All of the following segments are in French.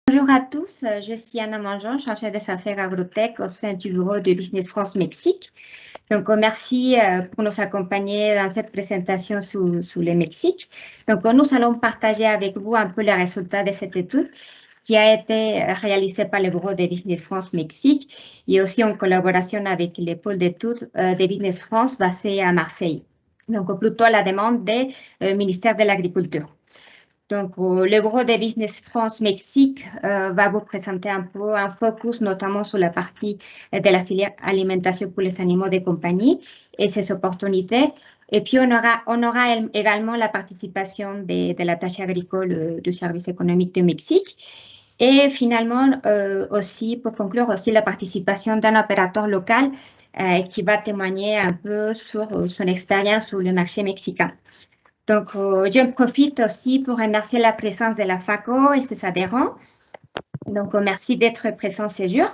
Bonjour à tous, je suis Anna Mangeon, chargée des affaires agrotech au sein du bureau de Business France Mexique. Donc, merci pour nous accompagner dans cette présentation sur le Mexique. Donc, nous allons partager avec vous un peu les résultats de cette étude qui a été réalisée par le bureau de Business France Mexique et aussi en collaboration avec le pôle d'études de Business France basé à Marseille. Donc, plutôt à la demande du ministère de l'Agriculture. Donc, le bureau de Business France Mexique va vous présenter un peu un focus, notamment sur la partie de la filière alimentation pour les animaux de compagnie et ses opportunités. Et puis, on aura également la participation de l'attaché agricole du service économique du Mexique. Et finalement, aussi, pour conclure, aussi la participation d'un opérateur local qui va témoigner un peu sur son expérience sur le marché mexicain. Donc, j'en profite aussi pour remercier la présence de la FACO et ses adhérents. Donc, merci d'être présent ce jour.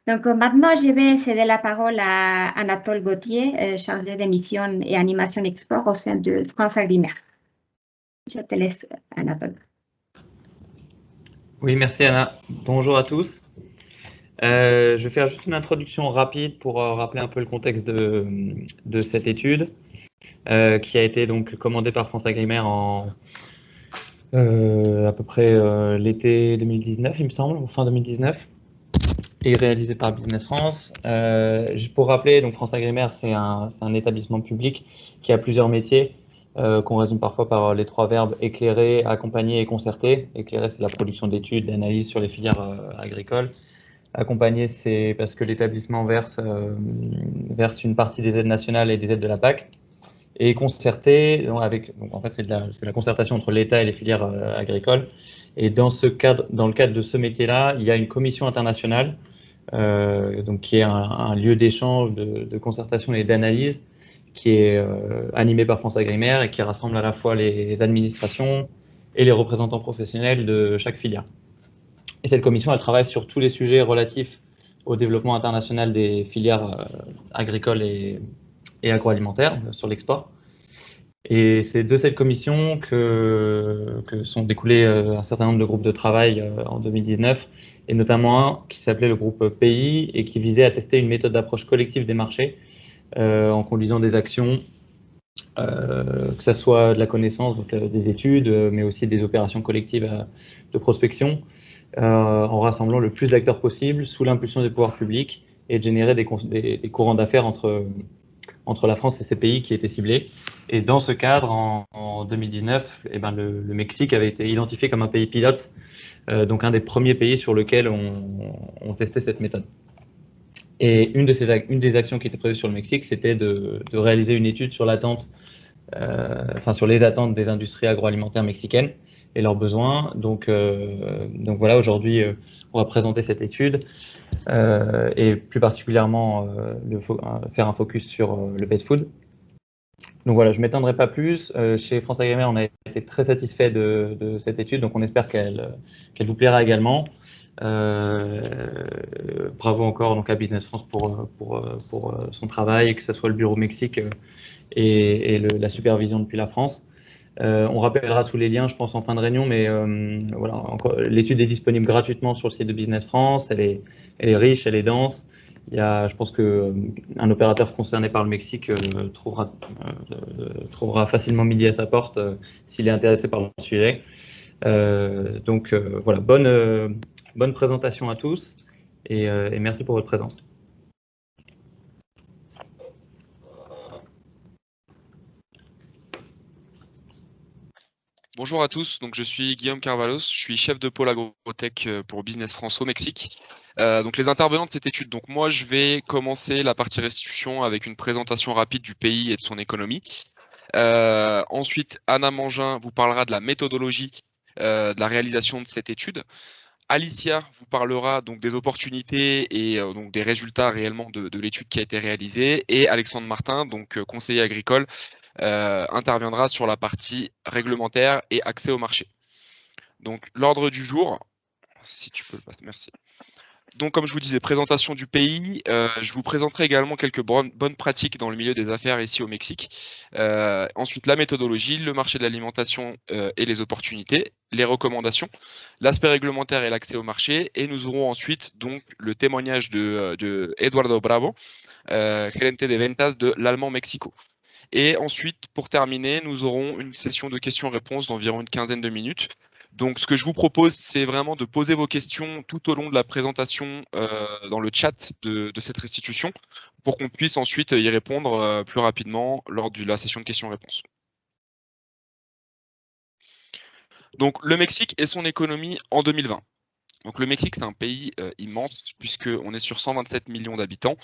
Donc, maintenant, je vais céder la parole à Anatole Gauthier, chargé de mission et animation export au sein de France Agrimer. Je te laisse, Anatole. Oui, merci Anna. Bonjour à tous. Je vais faire juste une introduction rapide pour rappeler un peu le contexte de cette étude qui a été donc commandée par France Agrimer en à peu près l'été 2019, il me semble, ou fin 2019, et réalisée par Business France. Juste pour rappeler, donc France Agrimer, c'est un établissement public qui a plusieurs métiers qu'on résume parfois par les trois verbes éclairer, accompagner et concerter. Éclairer, c'est la production d'études, d'analyses sur les filières agricoles. Accompagner, c'est parce que l'établissement verse une partie des aides nationales et des aides de la PAC. Et concerter, donc en fait, c'est la concertation entre l'État et les filières agricoles. Et dans le cadre de ce métier-là, il y a une commission internationale, donc qui est un lieu d'échange, de concertation et d'analyse, qui est animé par France Agrimer et qui rassemble à la fois les administrations et les représentants professionnels de chaque filière. Et cette commission, elle travaille sur tous les sujets relatifs au développement international des filières agricoles et agroalimentaires sur l'export. Et c'est de cette commission que sont découlés un certain nombre de groupes de travail en 2019, et notamment un qui s'appelait le groupe PI et qui visait à tester une méthode d'approche collective des marchés en conduisant des actions, que ce soit de la connaissance, donc des études, mais aussi des opérations collectives de prospection, en rassemblant le plus d'acteurs possible sous l'impulsion des pouvoirs publics et de générer des courants d'affaires entre la France et ces pays qui étaient ciblés. Et dans ce cadre, en 2019, eh ben le Mexique avait été identifié comme un pays pilote, donc un des premiers pays sur lequel on testait cette méthode. Et une des actions qui était prévue sur le Mexique, c'était de réaliser une étude sur sur les attentes des industries agroalimentaires mexicaines et leurs besoins. Donc voilà, aujourd'hui, on va présenter cette étude et plus particulièrement faire un focus sur le pet food. Donc voilà, je ne m'étendrai pas plus. Chez France Agrimer, on a été très satisfait de cette étude, donc on espère qu'elle vous plaira également. Bravo encore donc à Business France pour son travail, que ce soit le bureau Mexique et la supervision depuis la France. On rappellera tous les liens, je pense, en fin de réunion, mais voilà, l'étude est disponible gratuitement sur le site de Business France. Elle est riche, elle est dense. Je pense qu'un opérateur concerné par le Mexique trouvera facilement midi à sa porte s'il est intéressé par le sujet. Donc voilà, bonne présentation à tous et merci pour votre présence. Bonjour à tous, donc je suis Guillaume Carvalhos, je suis chef de pôle agrotech pour Business France au Mexique. Donc les intervenants de cette étude, donc moi je vais commencer la partie restitution avec une présentation rapide du pays et de son économie. Ensuite, Anna Mangin vous parlera de la méthodologie de la réalisation de cette étude. Alicia vous parlera donc des opportunités et donc des résultats réellement de l'étude qui a été réalisée. Et Alexandre Martin, donc conseiller agricole, interviendra sur la partie réglementaire et accès au marché. Donc l'ordre du jour, si tu peux le passer, merci. Donc, comme je vous disais, présentation du pays. Je vous présenterai également quelques bonnes pratiques dans le milieu des affaires ici au Mexique. Ensuite, la méthodologie, le marché de l'alimentation et les opportunités, les recommandations, l'aspect réglementaire et l'accès au marché. Et nous aurons ensuite donc le témoignage de Eduardo Bravo, gerente de ventas de l'Allemand Mexico. Et ensuite, pour terminer, nous aurons une session de questions-réponses d'environ une quinzaine de minutes. Donc, ce que je vous propose, c'est vraiment de poser vos questions tout au long de la présentation dans le chat de cette restitution pour qu'on puisse ensuite y répondre plus rapidement lors de la session de questions-réponses. Donc, le Mexique et son économie en 2020. Donc, le Mexique, c'est un pays immense puisqu'on est sur 127 millions d'habitants.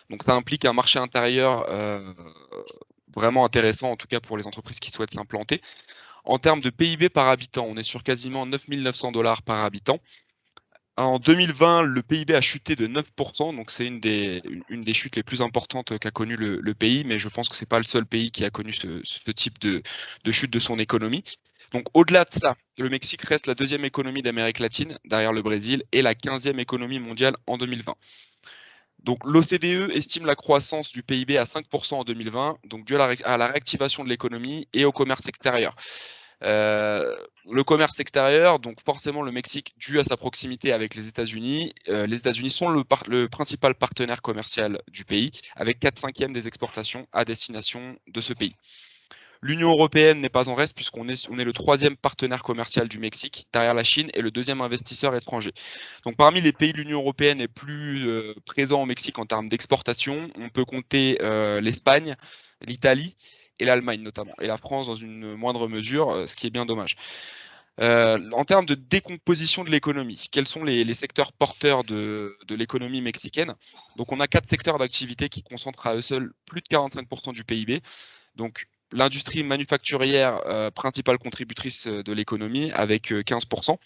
Donc, ça implique un marché intérieur vraiment intéressant, en tout cas pour les entreprises qui souhaitent s'implanter. En termes de PIB par habitant, on est sur quasiment 9 900 $ par habitant. En 2020, le PIB a chuté de 9%, donc c'est une des chutes les plus importantes qu'a connu le pays, mais je pense que ce n'est pas le seul pays qui a connu ce type de chute de son économie. Donc au-delà de ça, le Mexique reste la deuxième économie d'Amérique latine, derrière le Brésil, et la 15e économie mondiale en 2020. Donc l'OCDE estime la croissance du PIB à 5% en 2020, donc dû à la réactivation de l'économie et au commerce extérieur. Le commerce extérieur, donc forcément le Mexique, dû à sa proximité avec les États-Unis sont le principal partenaire commercial du pays, avec 4/5 des exportations à destination de ce pays. L'Union européenne n'est pas en reste puisqu'on est le 3e partenaire commercial du Mexique, derrière la Chine, et le 2e investisseur étranger. Donc parmi les pays de l'Union européenne les plus présents au Mexique en termes d'exportation, on peut compter l'Espagne, l'Italie et l'Allemagne notamment, et la France dans une moindre mesure, ce qui est bien dommage. En termes de décomposition de l'économie, quels sont les secteurs porteurs de l'économie mexicaine? Donc on a 4 secteurs d'activité qui concentrent à eux seuls plus de 45% du PIB. Donc l'industrie manufacturière, principale contributrice de l'économie, avec 15%.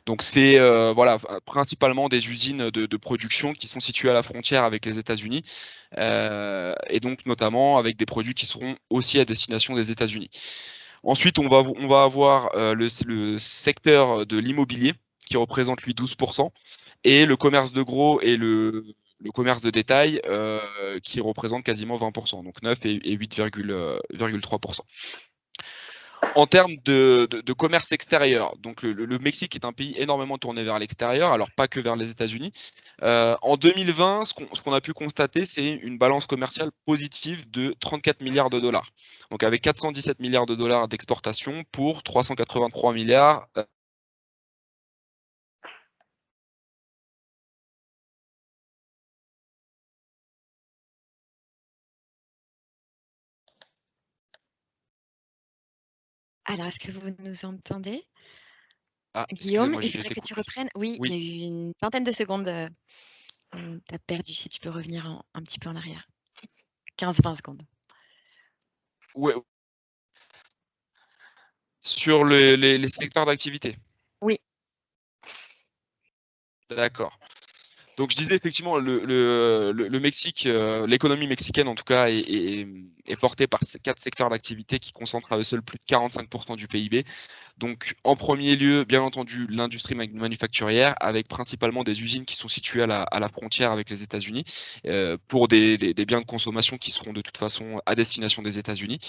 Donc c'est voilà, principalement des usines de production qui sont situées à la frontière avec les États-Unis, et donc notamment avec des produits qui seront aussi à destination des États-Unis. Ensuite, on va avoir le secteur de l'immobilier qui représente lui 12%, et le commerce de gros et le commerce de détail qui représente quasiment 20%, donc 9 et 8,3%. En termes de commerce extérieur, donc le Mexique est un pays énormément tourné vers l'extérieur, alors pas que vers les États-Unis. En 2020, ce qu'on a pu constater, c'est une balance commerciale positive de 34 milliards de dollars. Donc avec 417 milliards de dollars d'exportation pour 383 milliards. Alors, est-ce que vous nous entendez? Ah, Guillaume, excusez-moi, il j'ai faudrait été que tu coupé. reprennes. Oui, Oui. il y a eu une vingtaine de secondes. Tu as perdu, si tu peux revenir un petit peu en arrière. 15-20 secondes. Ouais. Sur les secteurs d'activité. Oui. D'accord. Donc je disais effectivement, le Mexique, l'économie mexicaine en tout cas, est portée par ces 4 secteurs d'activité qui concentrent à eux seuls plus de 45% du PIB. Donc en premier lieu, bien entendu, l'industrie manufacturière, avec principalement des usines qui sont situées à la frontière avec les États-Unis, pour des biens de consommation qui seront de toute façon à destination des États-Unis.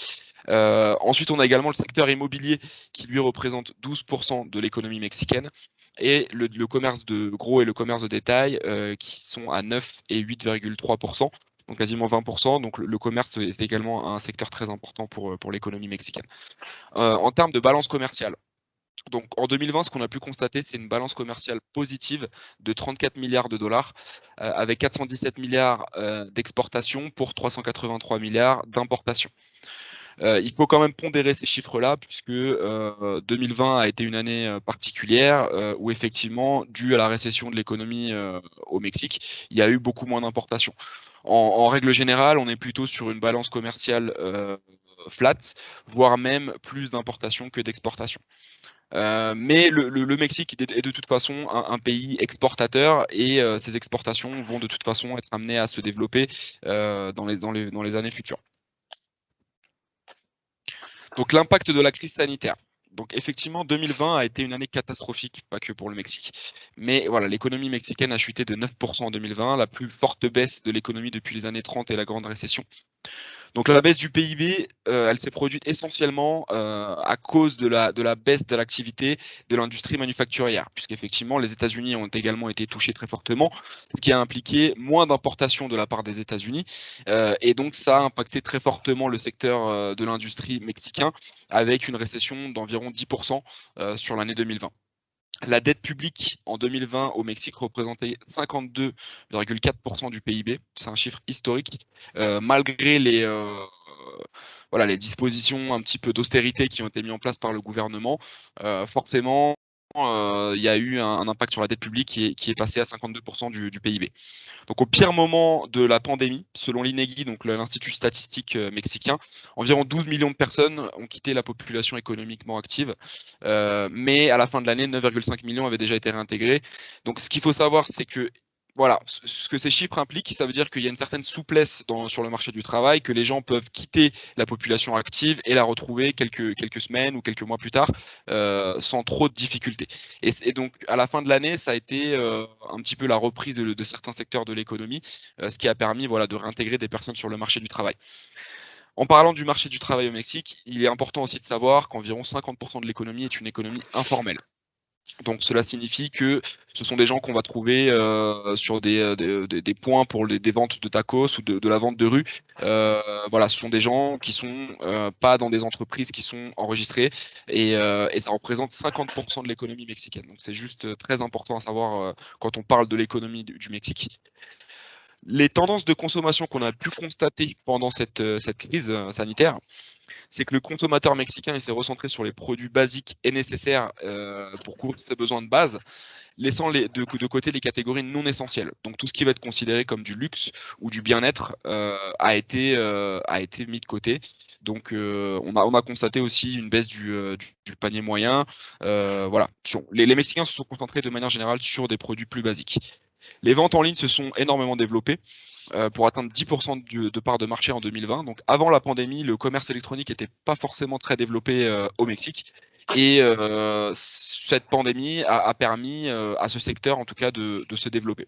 Ensuite, on a également le secteur immobilier qui lui représente 12% de l'économie mexicaine, et le commerce de gros et le commerce de détail qui sont à 9 et 8,3%, donc quasiment 20%. Donc le commerce est également un secteur très important pour l'économie mexicaine. En termes de balance commerciale, donc en 2020, ce qu'on a pu constater, c'est une balance commerciale positive de 34 milliards de dollars, avec 417 milliards d'exportation pour 383 milliards d'importation. Il faut quand même pondérer ces chiffres-là, puisque 2020 a été une année particulière où effectivement, dû à la récession de l'économie au Mexique, il y a eu beaucoup moins d'importations. En règle générale, on est plutôt sur une balance commerciale flat, voire même plus d'importations que d'exportations. Mais le Mexique est de toute façon un pays exportateur, et ces exportations vont de toute façon être amenées à se développer dans les années futures. Donc l'impact de la crise sanitaire. Donc effectivement, 2020 a été une année catastrophique, pas que pour le Mexique. Mais voilà, l'économie mexicaine a chuté de 9% en 2020, la plus forte baisse de l'économie depuis les années 30 et la grande récession. Donc la baisse du PIB, elle s'est produite essentiellement à cause de la baisse de l'activité de l'industrie manufacturière, puisqu'effectivement les États-Unis ont également été touchés très fortement, ce qui a impliqué moins d'importations de la part des États-Unis, et donc ça a impacté très fortement le secteur de l'industrie mexicain, avec une récession d'environ 10% sur l'année 2020. La dette publique en 2020 au Mexique représentait 52,4% du PIB. C'est un chiffre historique, malgré voilà, les dispositions un petit peu d'austérité qui ont été mises en place par le gouvernement. Forcément, il y a eu un impact sur la dette publique qui est passé à 52% du PIB. Donc au pire moment de la pandémie, selon l'INEGI, donc l'Institut statistique mexicain, environ 12 millions de personnes ont quitté la population économiquement active, mais à la fin de l'année, 9,5 millions avaient déjà été réintégrés. Donc ce qu'il faut savoir, c'est que voilà, ce que ces chiffres impliquent, ça veut dire qu'il y a une certaine souplesse sur le marché du travail, que les gens peuvent quitter la population active et la retrouver quelques semaines ou quelques mois plus tard sans trop de difficultés. Et donc, à la fin de l'année, ça a été un petit peu la reprise de certains secteurs de l'économie, ce qui a permis voilà, de réintégrer des personnes sur le marché du travail. En parlant du marché du travail au Mexique, il est important aussi de savoir qu'environ 50% de l'économie est une économie informelle. Donc cela signifie que ce sont des gens qu'on va trouver sur des points pour des ventes de tacos ou de la vente de rue. Voilà, ce sont des gens qui sont pas dans des entreprises qui sont enregistrées et ça représente 50% de l'économie mexicaine. Donc c'est juste très important à savoir quand on parle de l'économie du Mexique. Les tendances de consommation qu'on a pu constater pendant cette crise sanitaire, c'est que le consommateur mexicain s'est recentré sur les produits basiques et nécessaires pour couvrir ses besoins de base, laissant de côté les catégories non essentielles. Donc tout ce qui va être considéré comme du luxe ou du bien-être a été mis de côté. Donc on a constaté aussi une baisse du panier moyen. Voilà. Les Mexicains se sont concentrés de manière générale sur des produits plus basiques. Les ventes en ligne se sont énormément développées pour atteindre 10% de part de marché en 2020. Donc avant la pandémie, le commerce électronique n'était pas forcément très développé au Mexique. Et cette pandémie a permis à ce secteur, en tout cas, de se développer.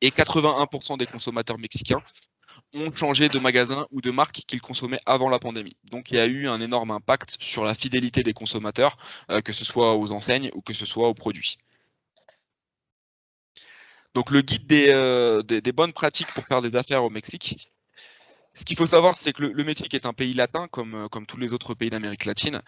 Et 81% des consommateurs mexicains ont changé de magasin ou de marque qu'ils consommaient avant la pandémie. Donc il y a eu un énorme impact sur la fidélité des consommateurs, que ce soit aux enseignes ou que ce soit aux produits. Donc le guide des bonnes pratiques pour faire des affaires au Mexique. Ce qu'il faut savoir, c'est que le Mexique est un pays latin, comme tous les autres pays d'Amérique latine,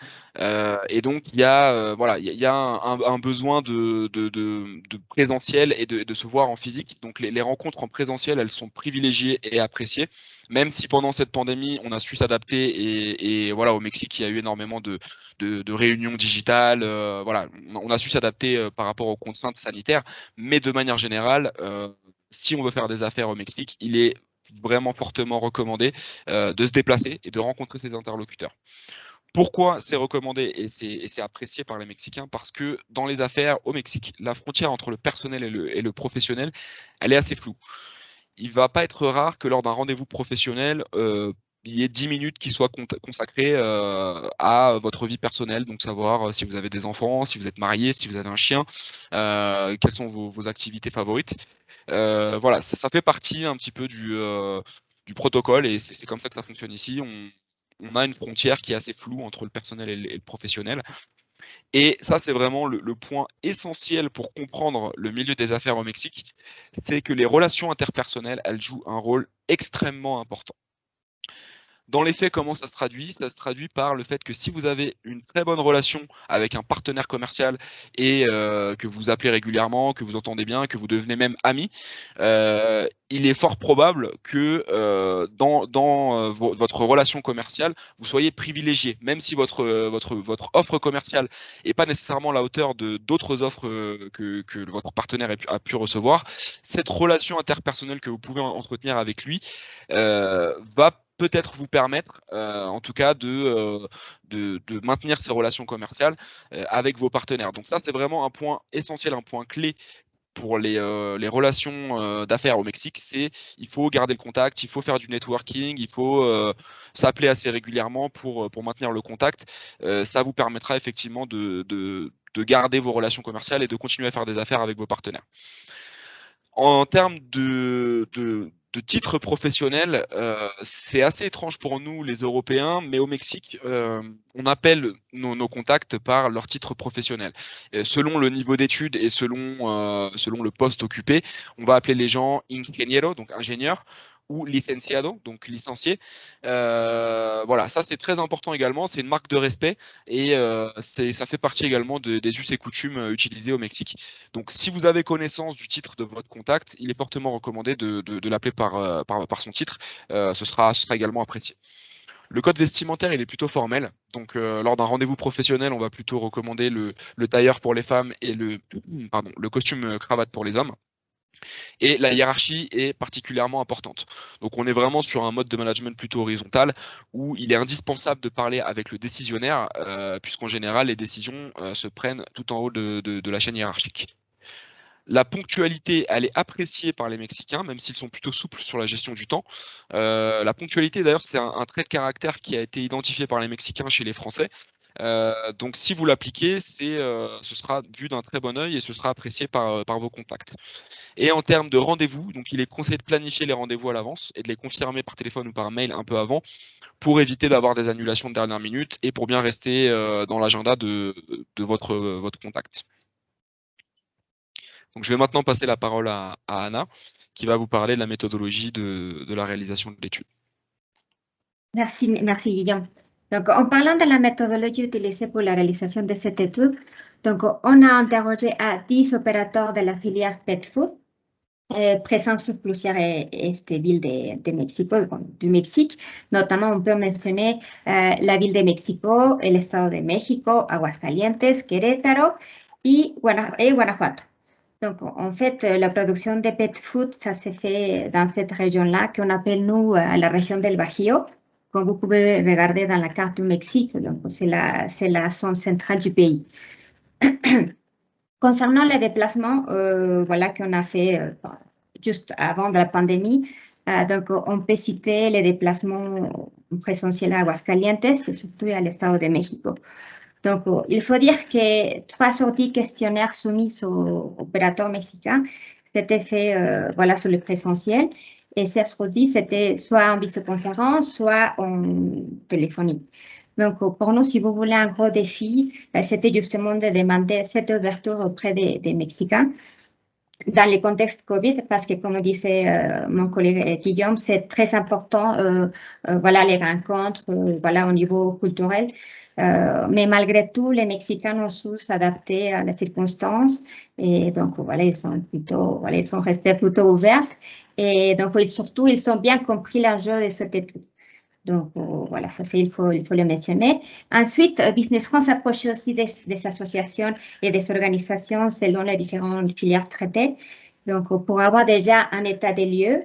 et donc il y a un besoin de présentiel et de se voir en physique. Donc les rencontres en présentiel, elles sont privilégiées et appréciées, même si pendant cette pandémie, on a su s'adapter et voilà, au Mexique, il y a eu énormément de réunions digitales. Voilà, on a su s'adapter par rapport aux contraintes sanitaires, mais de manière générale, si on veut faire des affaires au Mexique, il est vraiment fortement recommandé de se déplacer et de rencontrer ses interlocuteurs. Pourquoi c'est recommandé et c'est apprécié par les Mexicains? Parce que dans les affaires au Mexique, la frontière entre le personnel et le professionnel, elle est assez floue. Il ne va pas être rare que lors d'un rendez-vous professionnel, il y ait 10 minutes qui soient consacrées à votre vie personnelle, donc savoir si vous avez des enfants, si vous êtes marié, si vous avez un chien, quelles sont vos activités favorites. Voilà, ça fait partie un petit peu du protocole et c'est comme ça que ça fonctionne ici. On a une frontière qui est assez floue entre le personnel et le professionnel. Et ça, c'est vraiment le point essentiel pour comprendre le milieu des affaires au Mexique, c'est que les relations interpersonnelles, elles jouent un rôle extrêmement important. Dans les faits, comment ça se traduit? Ça se traduit par le fait que si vous avez une très bonne relation avec un partenaire commercial et que vous appelez régulièrement, que vous entendez bien, que vous devenez même amis, il est fort probable que dans votre relation commerciale, vous soyez privilégié, même si votre offre commerciale n'est pas nécessairement à la hauteur de d'autres offres que votre partenaire a pu recevoir. Cette relation interpersonnelle que vous pouvez entretenir avec lui va peut-être vous permettre, en tout cas, de maintenir ces relations commerciales avec vos partenaires. Donc ça, c'est vraiment un point essentiel, un point clé pour les relations d'affaires au Mexique, c'est il faut garder le contact, il faut faire du networking, il faut s'appeler assez régulièrement pour maintenir le contact. Ça vous permettra effectivement de garder vos relations commerciales et de continuer à faire des affaires avec vos partenaires. En termes de titres professionnels, c'est assez étrange pour nous, les Européens, mais au Mexique, on appelle nos contacts par leur titre professionnel. Selon le niveau d'études et selon le poste occupé, on va appeler les gens ingeniero, donc ingénieur, ou licenciado, donc licencié. Voilà, ça c'est très important également, c'est une marque de respect et ça fait partie également des us et coutumes utilisés au Mexique. Donc si vous avez connaissance du titre de votre contact, il est fortement recommandé de l'appeler par son titre, ce sera également apprécié. Le code vestimentaire, il est plutôt formel. Donc, lors d'un rendez-vous professionnel, on va plutôt recommander le tailleur pour les femmes et le costume cravate pour les hommes. Et la hiérarchie est particulièrement importante. Donc on est vraiment sur un mode de management plutôt horizontal où il est indispensable de parler avec le décisionnaire puisqu'en général les décisions se prennent tout en haut de la chaîne hiérarchique. La ponctualité, elle est appréciée par les Mexicains, même s'ils sont plutôt souples sur la gestion du temps. La ponctualité, d'ailleurs, c'est un trait de caractère qui a été identifié par les Mexicains chez les Français. Donc si vous l'appliquez, ce sera vu d'un très bon œil et ce sera apprécié par vos contacts. Et en termes de rendez-vous, donc il est conseillé de planifier les rendez-vous à l'avance et de les confirmer par téléphone ou par mail un peu avant pour éviter d'avoir des annulations de dernière minute et pour bien rester dans l'agenda de votre contact. Donc je vais maintenant passer la parole à Anna qui va vous parler de la méthodologie de la réalisation de l'étude. Merci Guillaume. Donc, en parlant de la méthodologie utilisée pour la réalisation de cette étude, donc, on a interrogé à 10 opérateurs de la filière pet food présents sur plusieurs villes de Mexico, du Mexique. Notamment, on peut mentionner la ville de Mexico, el Estado de México, Aguascalientes, Querétaro et Guanajuato. Donc, en fait, la production de pet food, ça se fait dans cette région-là qu'on appelle, nous, la région del Bajío. Comme vous pouvez regarder dans la carte du Mexique, donc c'est la zone centrale du pays. Concernant les déplacements, voilà qu'on a fait juste avant de la pandémie, donc on peut citer les déplacements présentiels à Aguascalientes et surtout à l'Estado de México. Donc, il faut dire que 3 sur 10 questionnaires soumis aux opérateurs mexicains s'étaient faits voilà, sur le présentiel. Et 16 sur 10, c'était soit en visioconférence, soit en téléphonie. Donc, pour nous, si vous voulez un gros défi, c'était justement de demander cette ouverture auprès des Mexicains dans le contexte Covid, parce que comme disait mon collègue Guillaume, c'est très important, voilà, les rencontres, voilà, au niveau culturel. Mais malgré tout, les Mexicains ont su s'adapter à les circonstances et donc, voilà, ils sont restés plutôt ouverts et donc, surtout, ils ont bien compris l'enjeu de cette étude. Donc, voilà, ça, il faut le mentionner. Ensuite, Business France approche aussi des associations et des organisations selon les différentes filières traitées. Donc, pour avoir déjà un état des lieux,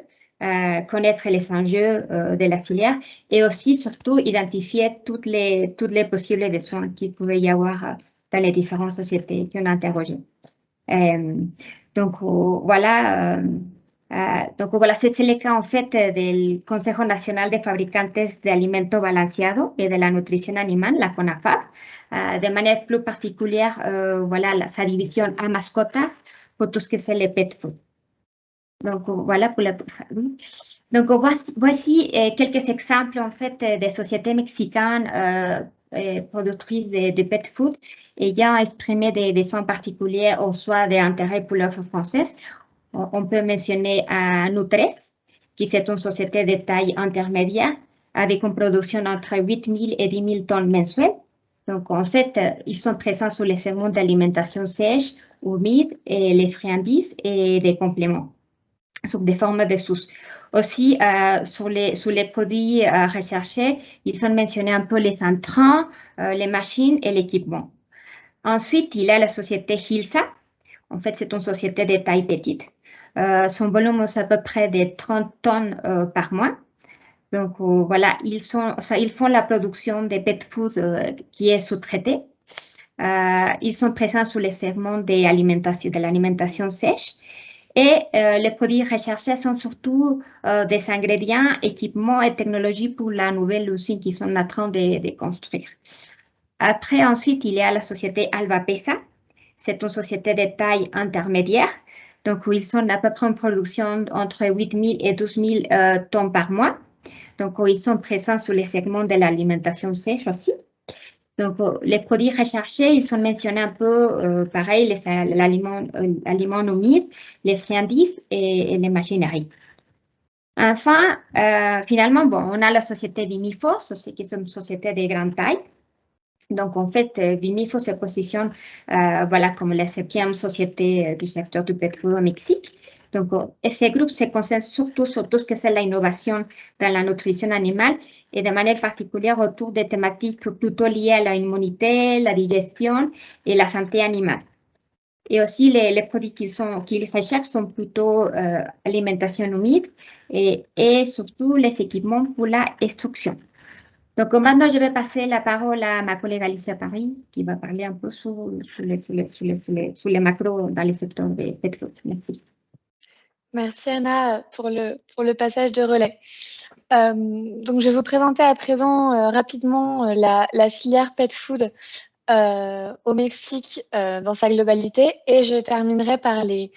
connaître les enjeux de la filière et aussi, surtout, identifier toutes les possibles besoins qu'il pouvait y avoir dans les différentes sociétés qu'on a interrogées. Donc, voilà. Donc, voilà, c'est le cas en fait del Consejo Nacional de Fabricantes de Alimento Balanceado et de la Nutrition Animal, la CONAFAB, de manière plus particulière, voilà, sa division à mascotas pour tout ce que c'est le pet food. Donc, voilà pour la... Donc, voici quelques exemples en fait des sociétés mexicaines productrices de pet food ayant exprimé des besoins particuliers ou soit d'intérêt pour l'offre française. On peut mentionner Nutres, qui est une société de taille intermédiaire avec une production entre 8 000 et 10 000 tonnes mensuelles. Donc, en fait, ils sont présents sur les segments d'alimentation sèche, humide, et les friandises et des compléments sous des formes de sauce. Aussi, sur les produits recherchés, ils sont mentionnés un peu les intrants, les machines et l'équipement. Ensuite, il y a la société Hilsa. En fait, c'est une société de taille petite. Son volume est à peu près de 30 tonnes par mois. Donc, voilà, ils font la production de pet food qui est sous-traitée. Ils sont présents sur les segments de l'alimentation sèche. Et les produits recherchés sont surtout des ingrédients, équipements et technologies pour la nouvelle usine qu'ils sont en train de construire. Après, ensuite, il y a la société Alvapesa. C'est une société de taille intermédiaire. Donc, ils sont à peu près en production entre 8 000 et 12 000 tonnes par mois. Donc, ils sont présents sur les segments de l'alimentation sèche aussi. Donc, les produits recherchés, ils sont mentionnés un peu pareil, l'aliment humide, les friandises et les machineries. Enfin, finalement, bon, on a la société Vimifo, qui est une société de grande taille. Donc, en fait, Vimifo se positionne voilà, comme la 7e société du secteur du pétrole au Mexique. Donc, ce groupe se concentre surtout sur tout ce que c'est l'innovation dans la nutrition animale et de manière particulière autour des thématiques plutôt liées à l'immunité, la digestion et la santé animale. Et aussi, les produits qu'ils recherchent sont plutôt alimentation humide et surtout les équipements pour la instruction. Donc, maintenant, je vais passer la parole à ma collègue Alicia Paris, qui va parler un peu sur les macros dans le secteur des pétrole. Merci. Merci Anna pour le passage de relais. Donc, je vais vous présenter à présent rapidement la filière pet food au Mexique dans sa globalité et je terminerai par les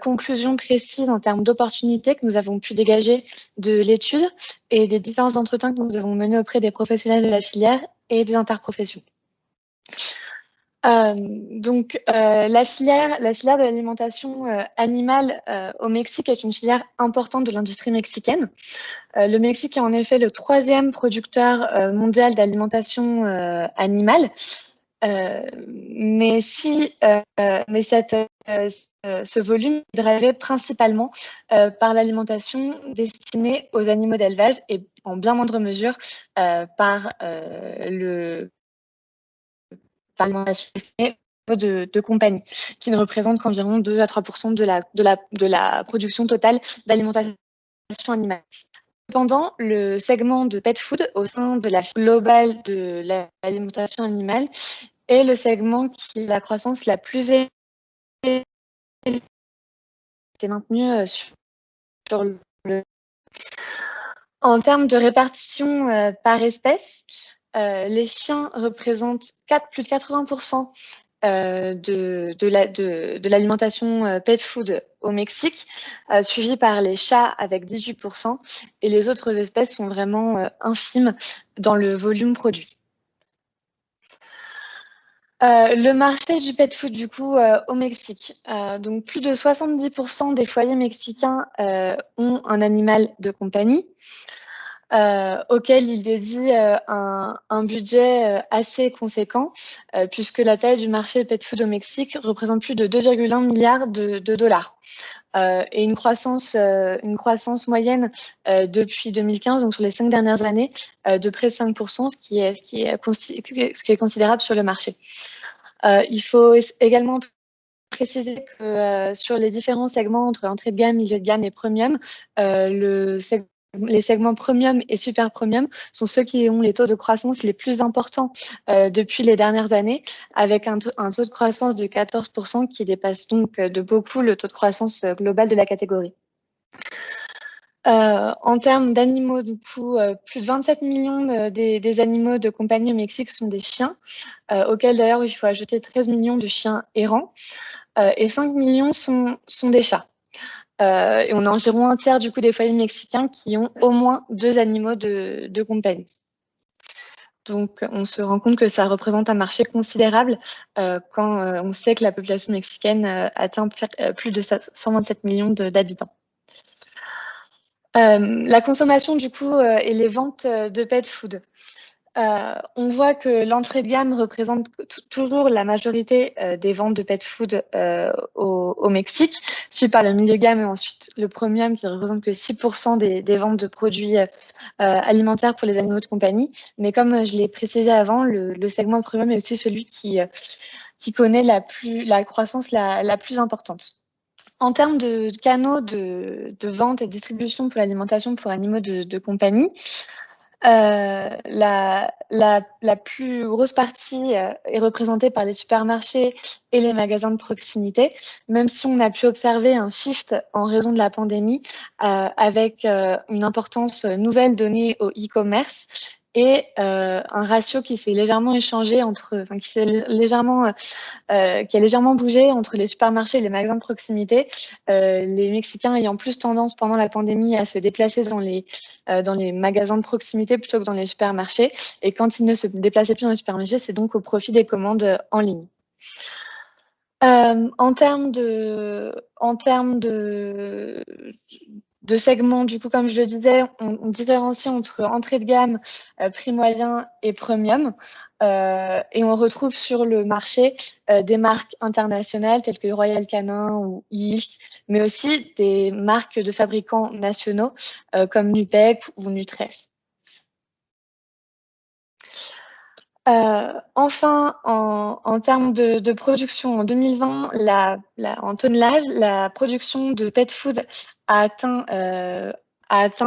conclusions précises en termes d'opportunités que nous avons pu dégager de l'étude et des différents entretiens que nous avons menés auprès des professionnels de la filière et des interprofessions. Donc, la filière de l'alimentation animale au Mexique est une filière importante de l'industrie mexicaine. Le Mexique est en effet le 3e producteur mondial d'alimentation animale. Mais ce volume est drivé principalement par l'alimentation destinée aux animaux d'élevage et en bien moindre mesure par l'alimentation destinée de compagnie, qui ne représente qu'environ 2 à 3% de la production totale d'alimentation animale. Cependant, le segment de pet food au sein de la globale de l'alimentation animale est le segment qui a la croissance la plus élevée est maintenue sur le. En termes de répartition par espèce, les chiens représentent plus de 80% de l'alimentation pet food au Mexique, suivi par les chats avec 18%, et les autres espèces sont vraiment infimes dans le volume produit. Le marché du pet food du coup au Mexique, donc plus de 70% des foyers mexicains ont un animal de compagnie auquel ils dédient un budget assez conséquent puisque la taille du marché pet food au Mexique représente plus de 2,1 milliards de dollars et une croissance moyenne depuis 2015, donc sur les 5 dernières années, de près de 5%, ce qui est considérable sur le marché. Il faut également préciser que sur les différents segments entre entrée de gamme, milieu de gamme et premium, les segments premium et super premium sont ceux qui ont les taux de croissance les plus importants depuis les dernières années, avec un taux de croissance de 14% qui dépasse donc de beaucoup le taux de croissance global de la catégorie. En termes d'animaux, du coup, plus de 27 millions des animaux de compagnie au Mexique sont des chiens, auxquels d'ailleurs il faut ajouter 13 millions de chiens errants, et 5 millions sont des chats. Et on a environ un tiers du coup des foyers mexicains qui ont au moins 2 animaux de compagnie. Donc, on se rend compte que ça représente un marché considérable quand on sait que la population mexicaine atteint plus de 127 millions d'habitants. La consommation du coup et les ventes de pet food. On voit que l'entrée de gamme représente toujours la majorité des ventes de pet food au Mexique, suivi par le milieu de gamme et ensuite le premium qui représente que 6% des ventes de produits alimentaires pour les animaux de compagnie. Mais comme je l'ai précisé avant, le segment premium est aussi celui qui connaît la croissance la plus importante. En termes de canaux de vente et de distribution pour l'alimentation pour animaux de compagnie, La plus grosse partie est représentée par les supermarchés et les magasins de proximité, même si on a pu observer un shift en raison de la pandémie avec une importance nouvelle donnée au e-commerce et un ratio qui s'est légèrement échangé qui a légèrement bougé entre les supermarchés et les magasins de proximité, les Mexicains ayant plus tendance pendant la pandémie à se déplacer dans les magasins de proximité plutôt que dans les supermarchés. Et quand ils ne se déplaçaient plus dans les supermarchés, c'est donc au profit des commandes en ligne. En termes de segments, du coup, comme je le disais, on différencie entre entrée de gamme, prix moyen et premium. Et on retrouve sur le marché des marques internationales telles que Royal Canin ou Hills, mais aussi des marques de fabricants nationaux comme Nupec ou Nutrès. Enfin, en termes de production, en 2020, en tonnage, la production de pet food a atteint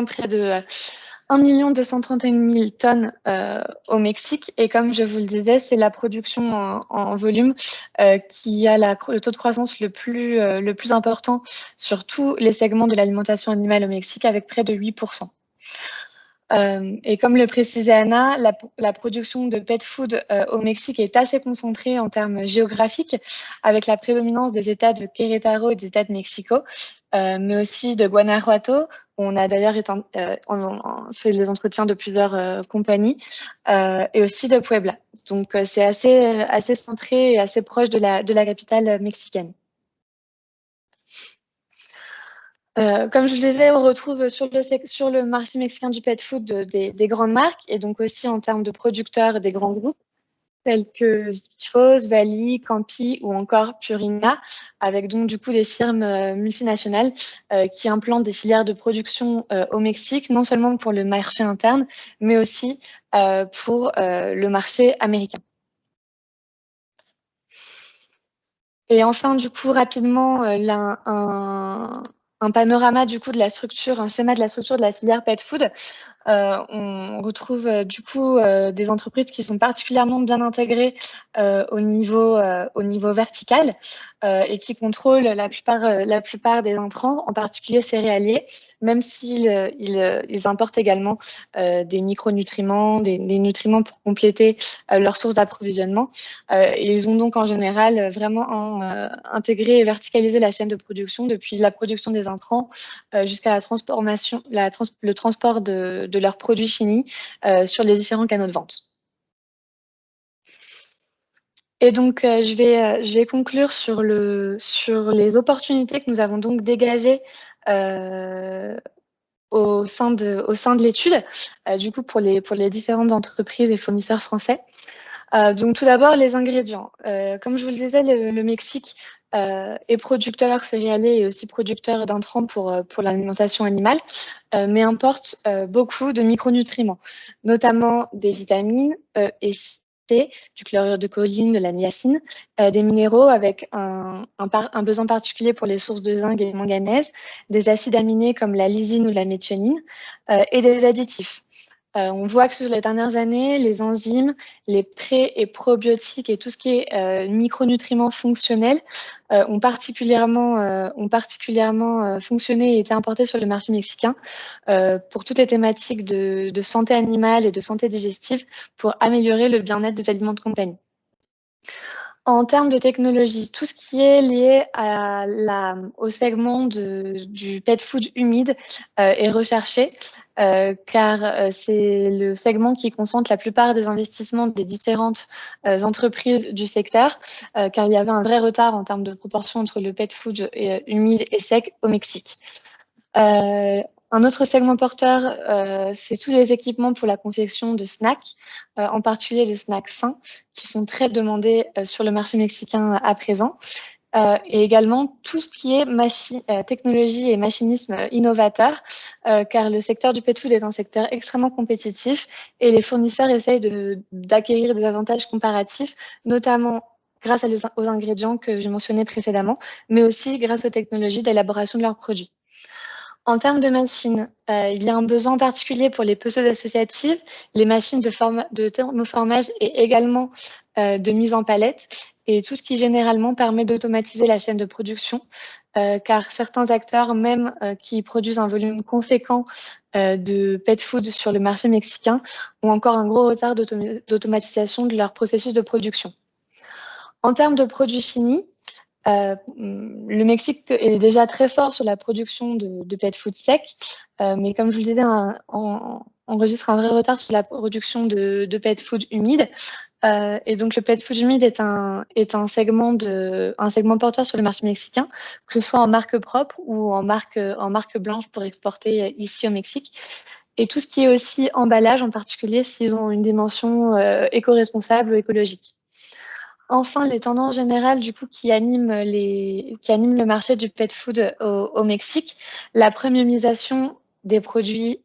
près de 1 231 000 tonnes au Mexique. Et comme je vous le disais, c'est la production en volume qui a le taux de croissance le plus important sur tous les segments de l'alimentation animale au Mexique, avec près de 8%. Et comme le précisait Anna, la production de pet food au Mexique est assez concentrée en termes géographiques, avec la prédominance des États de Querétaro et des États de Mexico, mais aussi de Guanajuato, où on a d'ailleurs fait des entretiens de plusieurs compagnies, et aussi de Puebla. Donc c'est assez centré et assez proche de la capitale mexicaine. Comme je vous le disais, on retrouve sur le marché mexicain du pet food des grandes marques et donc aussi en termes de producteurs des grands groupes tels que Vivos, Vali, Campi ou encore Purina, avec donc du coup des firmes multinationales qui implantent des filières de production au Mexique, non seulement pour le marché interne, mais aussi pour le marché américain. Et enfin, du coup, rapidement, un panorama du coup de la structure, un schéma de la structure de la filière pet food. On retrouve du coup des entreprises qui sont particulièrement bien intégrées au niveau vertical et qui contrôlent la plupart des intrants, en particulier céréaliers, même s'ils ils importent également des micronutriments, des nutriments pour compléter leur source d'approvisionnement. Et ils ont donc en général vraiment intégré et verticalisé la chaîne de production depuis la production des intrants jusqu'à la transformation, le transport de leurs produits finis sur les différents canaux de vente. Et donc, je vais conclure sur les opportunités que nous avons donc dégagées au sein de l'étude, du coup pour les différentes entreprises et fournisseurs français. Donc tout d'abord, les ingrédients. Comme je vous le disais, le Mexique est producteur céréalier et aussi producteur d'intrants pour l'alimentation animale, mais importe beaucoup de micronutriments, notamment des vitamines et C, du chlorure de choline, de la niacine, des minéraux avec un besoin particulier pour les sources de zinc et de manganèse, des acides aminés comme la lysine ou la méthionine, et des additifs. On voit que sur les dernières années, les enzymes, les pré- et probiotiques et tout ce qui est micronutriments fonctionnels ont particulièrement fonctionné et été importés sur le marché mexicain pour toutes les thématiques de santé animale et de santé digestive pour améliorer le bien-être des aliments de compagnie. En termes de technologie, tout ce qui est lié au segment du pet food humide est recherché car c'est le segment qui concentre la plupart des investissements des différentes entreprises du secteur car il y avait un vrai retard en termes de proportion entre le pet food humide et sec au Mexique. Un autre segment porteur, c'est tous les équipements pour la confection de snacks, en particulier de snacks sains, qui sont très demandés sur le marché mexicain à présent. Et également tout ce qui est technologie et machinisme innovateur, car le secteur du pet food est un secteur extrêmement compétitif et les fournisseurs essayent d'acquérir des avantages comparatifs, notamment grâce aux ingrédients que j'ai mentionnés précédemment, mais aussi grâce aux technologies d'élaboration de leurs produits. En termes de machines, il y a un besoin particulier pour les peseuses associatives, les machines de thermoformage et également de mise en palette, et tout ce qui généralement permet d'automatiser la chaîne de production, car certains acteurs, même qui produisent un volume conséquent de pet food sur le marché mexicain, ont encore un gros retard d'automatisation de leur processus de production. En termes de produits finis, le Mexique est déjà très fort sur la production de pet food sec, mais comme je vous le disais, enregistre un vrai retard sur la production de pet food humide. Et donc le pet food humide est un segment porteur sur le marché mexicain, que ce soit en marque propre ou en marque blanche pour exporter ici au Mexique. Et tout ce qui est aussi emballage, en particulier s'ils ont une dimension éco-responsable ou écologique. Enfin, les tendances générales du coup qui animent le marché du pet food au Mexique, la premiumisation des produits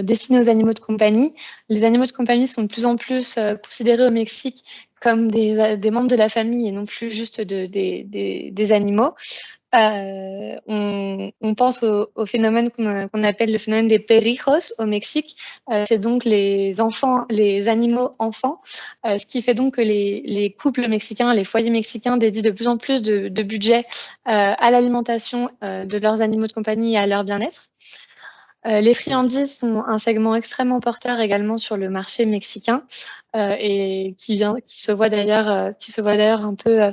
destinés aux animaux de compagnie. Les animaux de compagnie sont de plus en plus considérés au Mexique comme des membres de la famille et non plus juste des animaux. On pense au phénomène qu'on appelle le phénomène des perrijos au Mexique. C'est donc les animaux enfants, ce qui fait donc que les couples mexicains, les foyers mexicains dédient de plus en plus de budget à l'alimentation de leurs animaux de compagnie et à leur bien-être. Les friandises sont un segment extrêmement porteur également sur le marché mexicain et qui se voit d'ailleurs un peu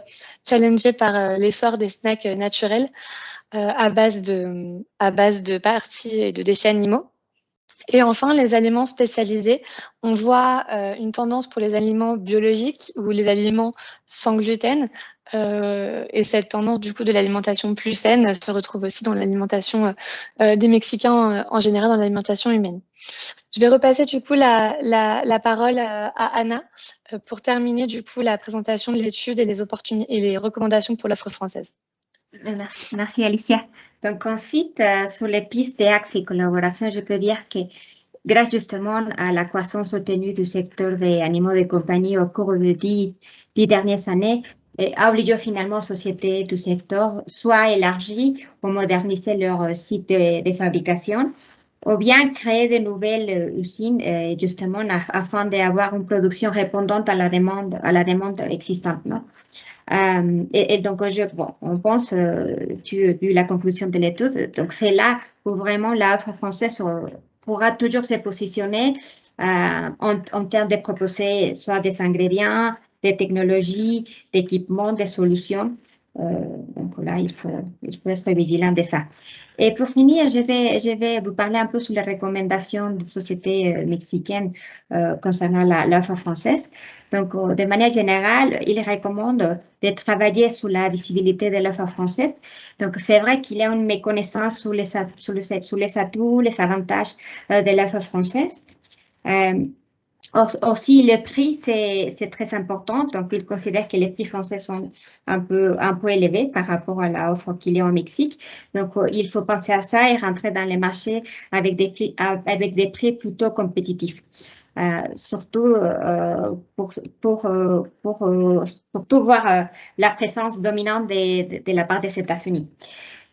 challengé par l'essor des snacks naturels à base de parties et de déchets animaux. Et enfin, les aliments spécialisés, on voit une tendance pour les aliments biologiques ou les aliments sans gluten. Et cette tendance du coup de l'alimentation plus saine se retrouve aussi dans l'alimentation des Mexicains en général, dans l'alimentation humaine. Je vais repasser du coup la parole à Anna pour terminer du coup la présentation de l'étude et les recommandations pour l'offre française. Merci Alicia. Donc ensuite, sur les pistes et axes et collaborations, je peux dire que grâce justement à la croissance soutenue du secteur des animaux de compagnie au cours des 10 dernières années, a obligé finalement les sociétés du secteur soit élargir ou moderniser leur site de fabrication, ou bien créer de nouvelles usines justement afin d'avoir une production répondante à la demande existante, non? Et donc, on pense, tu as vu la conclusion de l'étude, donc c'est là où vraiment l'offre française pourra toujours se positionner en termes de proposer soit des ingrédients, des technologies, d'équipements, des solutions. Donc là, il faut être vigilant de ça. Et pour finir, je vais vous parler un peu sur les recommandations de sociétés mexicaines concernant l'offre française. Donc, de manière générale, ils recommandent de travailler sur la visibilité de l'offre française. Donc, c'est vrai qu'il y a une méconnaissance sur les atouts, les avantages de l'offre française. Aussi, le prix, c'est très important. Donc, ils considèrent que les prix français sont un peu élevés par rapport à l'offre qu'il y a au Mexique. Donc, il faut penser à ça et rentrer dans les marchés avec des prix plutôt compétitifs. Surtout surtout voir la présence dominante de la part des États-Unis.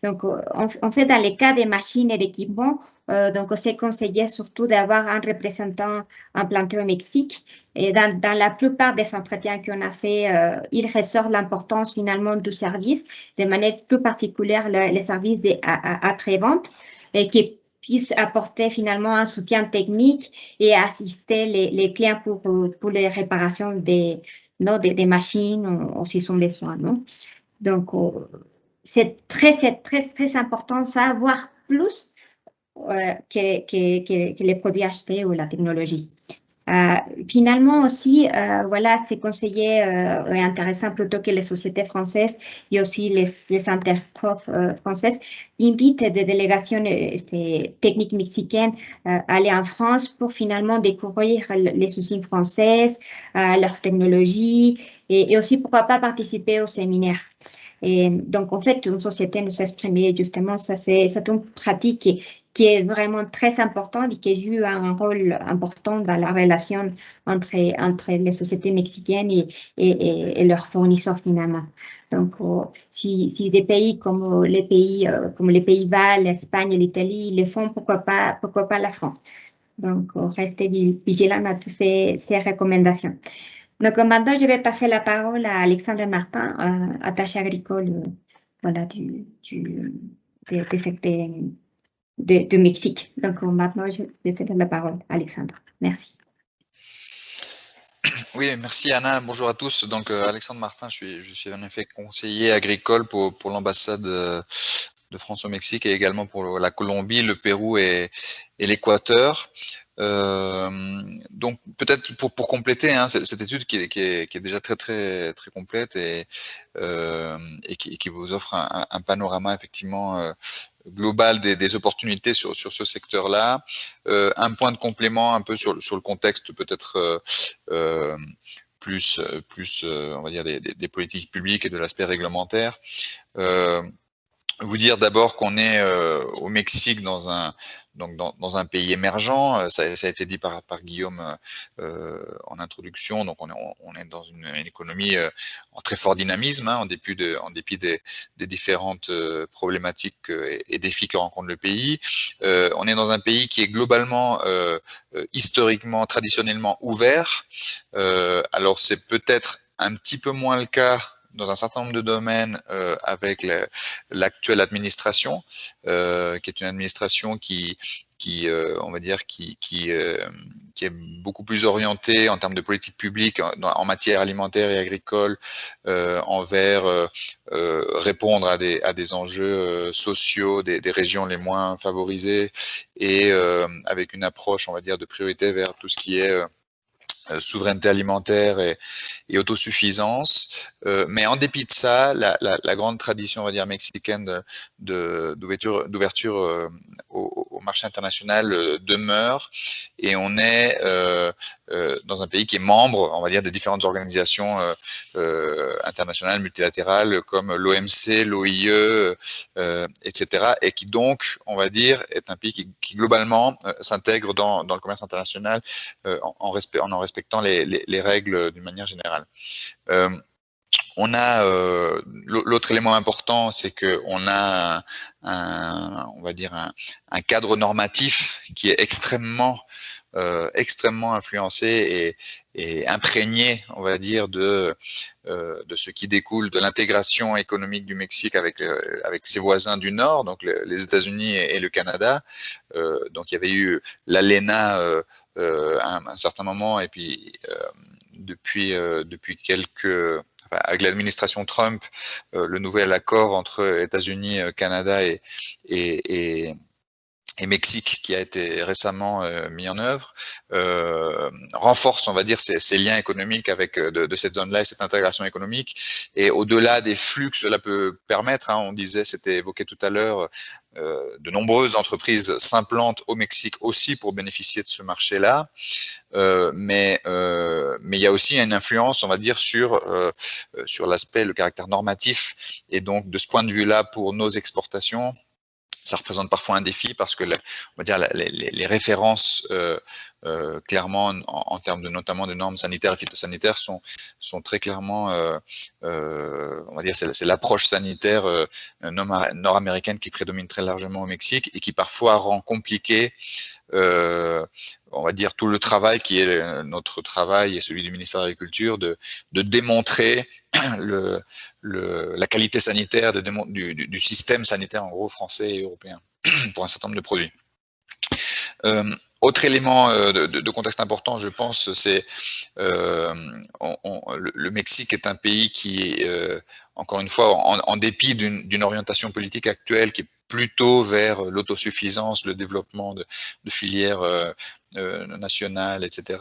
Donc, en fait, dans les cas des machines et d'équipements, donc c'est conseillé surtout d'avoir un représentant implanté au Mexique. Et dans la plupart des entretiens qu'on a fait, il ressort l'importance finalement du service, de manière plus particulière les services après-vente, et qui puisse apporter finalement un soutien technique et assister les clients pour les réparations des machines ou s'ils ont besoin, non? Donc, c'est très important de savoir plus que les produits achetés ou la technologie. Finalement aussi, voilà, c'est conseillé et intéressant plutôt que les sociétés françaises et aussi les interprofs françaises invitent des délégations techniques mexicaines à aller en France pour finalement découvrir les usines françaises, leur technologie et aussi pourquoi pas participer aux séminaires. Et donc, en fait, une société nous exprime justement, ça c'est une pratique qui est vraiment très important et qui joue un rôle important dans la relation entre les sociétés mexicaines et leurs fournisseurs finalement. Donc, si des pays comme les Pays-Bas, l'Espagne et l'Italie le font, pourquoi pas la France? Donc, restez vigilants à toutes ces recommandations. Donc, maintenant, je vais passer la parole à Alexandre Martin, attaché agricole voilà, de Mexique. Donc, maintenant, je vais te donner la parole, Alexandre. Merci. Oui, merci Anna. Bonjour à tous. Donc Alexandre Martin, je suis en effet conseiller agricole pour l'ambassade de France au Mexique et également pour la Colombie, le Pérou et l'Équateur. Donc peut-être pour compléter cette étude qui est déjà très complète et qui vous offre un panorama effectivement global des opportunités sur ce secteur-là. Un point de complément un peu sur le contexte peut-être plus on va dire des politiques publiques et de l'aspect réglementaire. Vous dire d'abord qu'on est au Mexique dans un pays émergent, ça a été dit par Guillaume en introduction. Donc on est dans une économie en très fort dynamisme, en dépit des différentes problématiques et défis que rencontre le pays. On est dans un pays qui est globalement, historiquement, traditionnellement ouvert. Alors c'est peut-être un petit peu moins le cas dans un certain nombre de domaines avec l'actuelle administration, qui est une administration qui on va dire, qui est beaucoup plus orientée en termes de politique publique en matière alimentaire et agricole envers répondre à des enjeux sociaux des régions les moins favorisées et avec une approche, on va dire, de priorité vers tout ce qui est souveraineté alimentaire et autosuffisance, mais en dépit de ça, la grande tradition, on va dire, mexicaine d'ouverture au marché international demeure, et on est dans un pays qui est membre, on va dire, des différentes organisations internationales, multilatérales, comme l'OMC, l'OIE, etc., et qui donc, on va dire, est un pays qui globalement s'intègre dans le commerce international en respectant les règles d'une manière générale. On a l'autre élément important, c'est que on a on va dire un cadre normatif qui est extrêmement influencé et imprégné, on va dire, de ce qui découle de l'intégration économique du Mexique avec ses voisins du Nord, donc les États-Unis et le Canada. Donc il y avait eu l'ALENA à un certain moment, et puis depuis avec l'administration Trump, le nouvel accord entre États-Unis, Canada et Mexique, qui a été récemment mis en œuvre, renforce, on va dire, ces liens économiques avec de cette zone-là et cette intégration économique. Et au-delà des flux que cela peut permettre, on disait, c'était évoqué tout à l'heure, de nombreuses entreprises s'implantent au Mexique aussi pour bénéficier de ce marché-là. Mais il y a aussi une influence, on va dire, sur l'aspect, le caractère normatif. Et donc, de ce point de vue-là, pour nos exportations, ça représente parfois un défi parce que on va dire les références clairement en termes notamment de normes sanitaires et phytosanitaires sont très clairement on va dire c'est l'approche sanitaire nord-américaine qui prédomine très largement au Mexique et qui parfois rend compliqué on va dire tout le travail qui est notre travail et celui du ministère de l'Agriculture de démontrer la qualité sanitaire du système sanitaire en gros français et européen pour un certain nombre de produits. Autre élément de contexte important, je pense, c'est le Mexique est un pays qui, encore une fois, en dépit d'une orientation politique actuelle qui est plutôt vers l'autosuffisance, le développement de filières nationales, etc.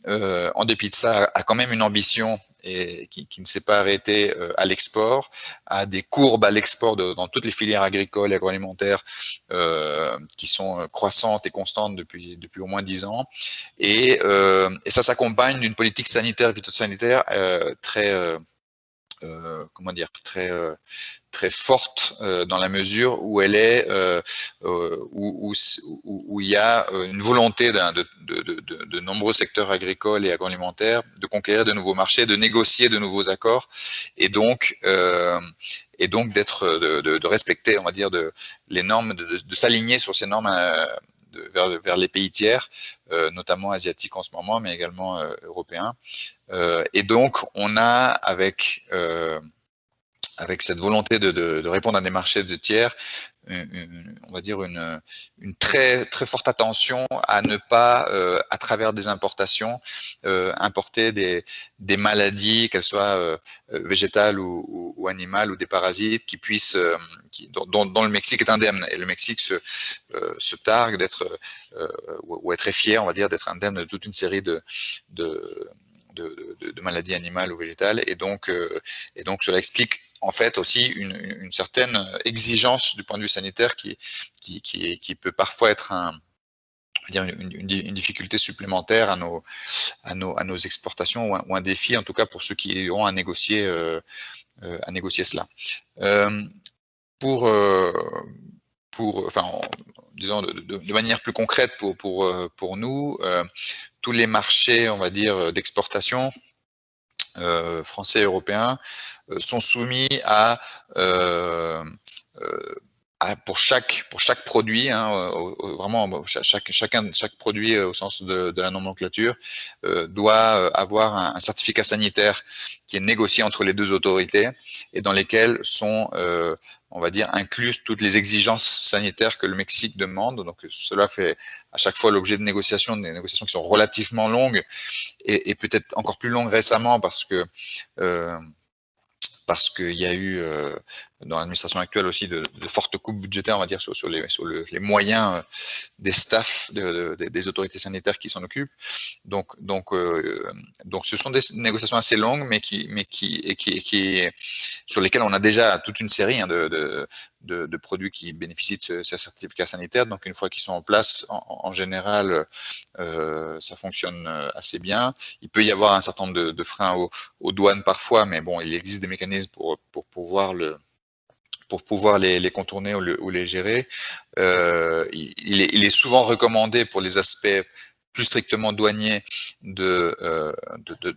En dépit de ça, a quand même une ambition et qui ne s'est pas arrêtée à l'export, a des courbes à l'export dans toutes les filières agricoles et agroalimentaires qui sont croissantes et constantes depuis au moins 10 ans. Et ça s'accompagne d'une politique sanitaire et phytosanitaire très comment dire, très forte dans la mesure où elle est où il y a une volonté de nombreux secteurs agricoles et agroalimentaires de conquérir de nouveaux marchés, de négocier de nouveaux accords et donc de respecter, on va dire, les normes, de s'aligner sur ces normes vers les pays tiers, notamment asiatiques en ce moment, mais également européens. Et donc on a avec cette volonté de répondre à des marchés de tiers, on va dire une très forte attention à ne pas, à travers des importations, importer des maladies, qu'elles soient végétales ou animales, ou des parasites qui puissent, dont le Mexique est indemne. Et le Mexique se targue d'être, ou est très fier, on va dire, d'être indemne de toute une série de maladies animales ou végétales. Et donc cela explique en fait aussi une certaine exigence du point de vue sanitaire qui peut parfois être une difficulté supplémentaire à nos exportations, ou un défi en tout cas pour ceux qui auront à négocier cela. Disons de manière plus concrète pour nous, tous les marchés, on va dire, d'exportation français et européens sont soumis pour chaque produit, vraiment chaque produit au sens de la nomenclature doit avoir un certificat sanitaire qui est négocié entre les deux autorités et dans lesquels sont, on va dire, incluses toutes les exigences sanitaires que le Mexique demande. Donc cela fait à chaque fois l'objet de des négociations qui sont relativement longues et peut-être encore plus longues récemment parce qu'il y a eu dans l'administration actuelle aussi de fortes coupes budgétaires, on va dire, sur les moyens des staffs des autorités sanitaires qui s'en occupent. Donc ce sont des négociations assez longues, mais sur lesquelles on a déjà toute une série de produits qui bénéficient de ce certificat sanitaire. Donc une fois qu'ils sont en place, en général, ça fonctionne assez bien. Il peut y avoir un certain nombre de freins aux douanes parfois, mais bon, il existe des mécanismes pour pouvoir les contourner ou les gérer. Il est souvent recommandé pour les aspects plus strictement douaniers de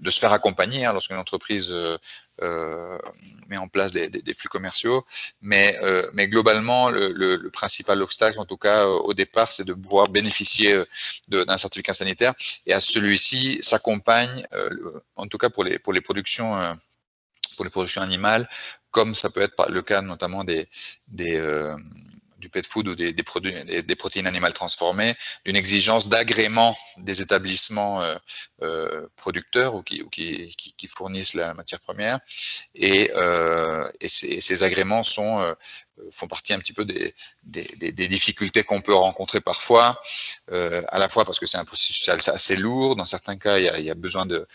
se faire accompagner lorsqu'une entreprise met en place des flux commerciaux. Mais globalement, le principal obstacle, en tout cas au départ, c'est de pouvoir bénéficier d'un certificat sanitaire. Et à celui-ci s'accompagne, en tout cas pour les productions animales, comme ça peut être le cas notamment du pet food ou des protéines animales transformées, d'une exigence d'agrément des établissements producteurs ou qui fournissent la matière première. Et ces agréments font partie un petit peu des difficultés qu'on peut rencontrer parfois, à la fois parce que c'est un processus assez lourd. Dans certains cas, il y a besoin de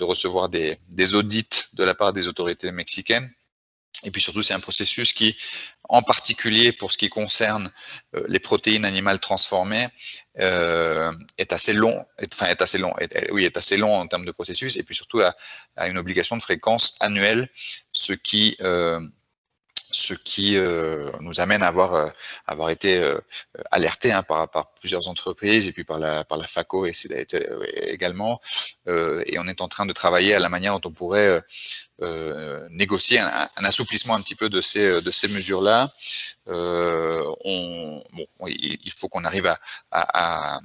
recevoir des audits de la part des autorités mexicaines. Et puis surtout, c'est un processus qui, en particulier pour ce qui concerne les protéines animales transformées, est assez long en termes de processus, et puis surtout a une obligation de fréquence annuelle, ce qui nous amène à avoir été alerté par plusieurs entreprises et puis par la FACO également, et on est en train de travailler à la manière dont on pourrait négocier un assouplissement un petit peu de ces mesures-là. Il faut qu'on arrive à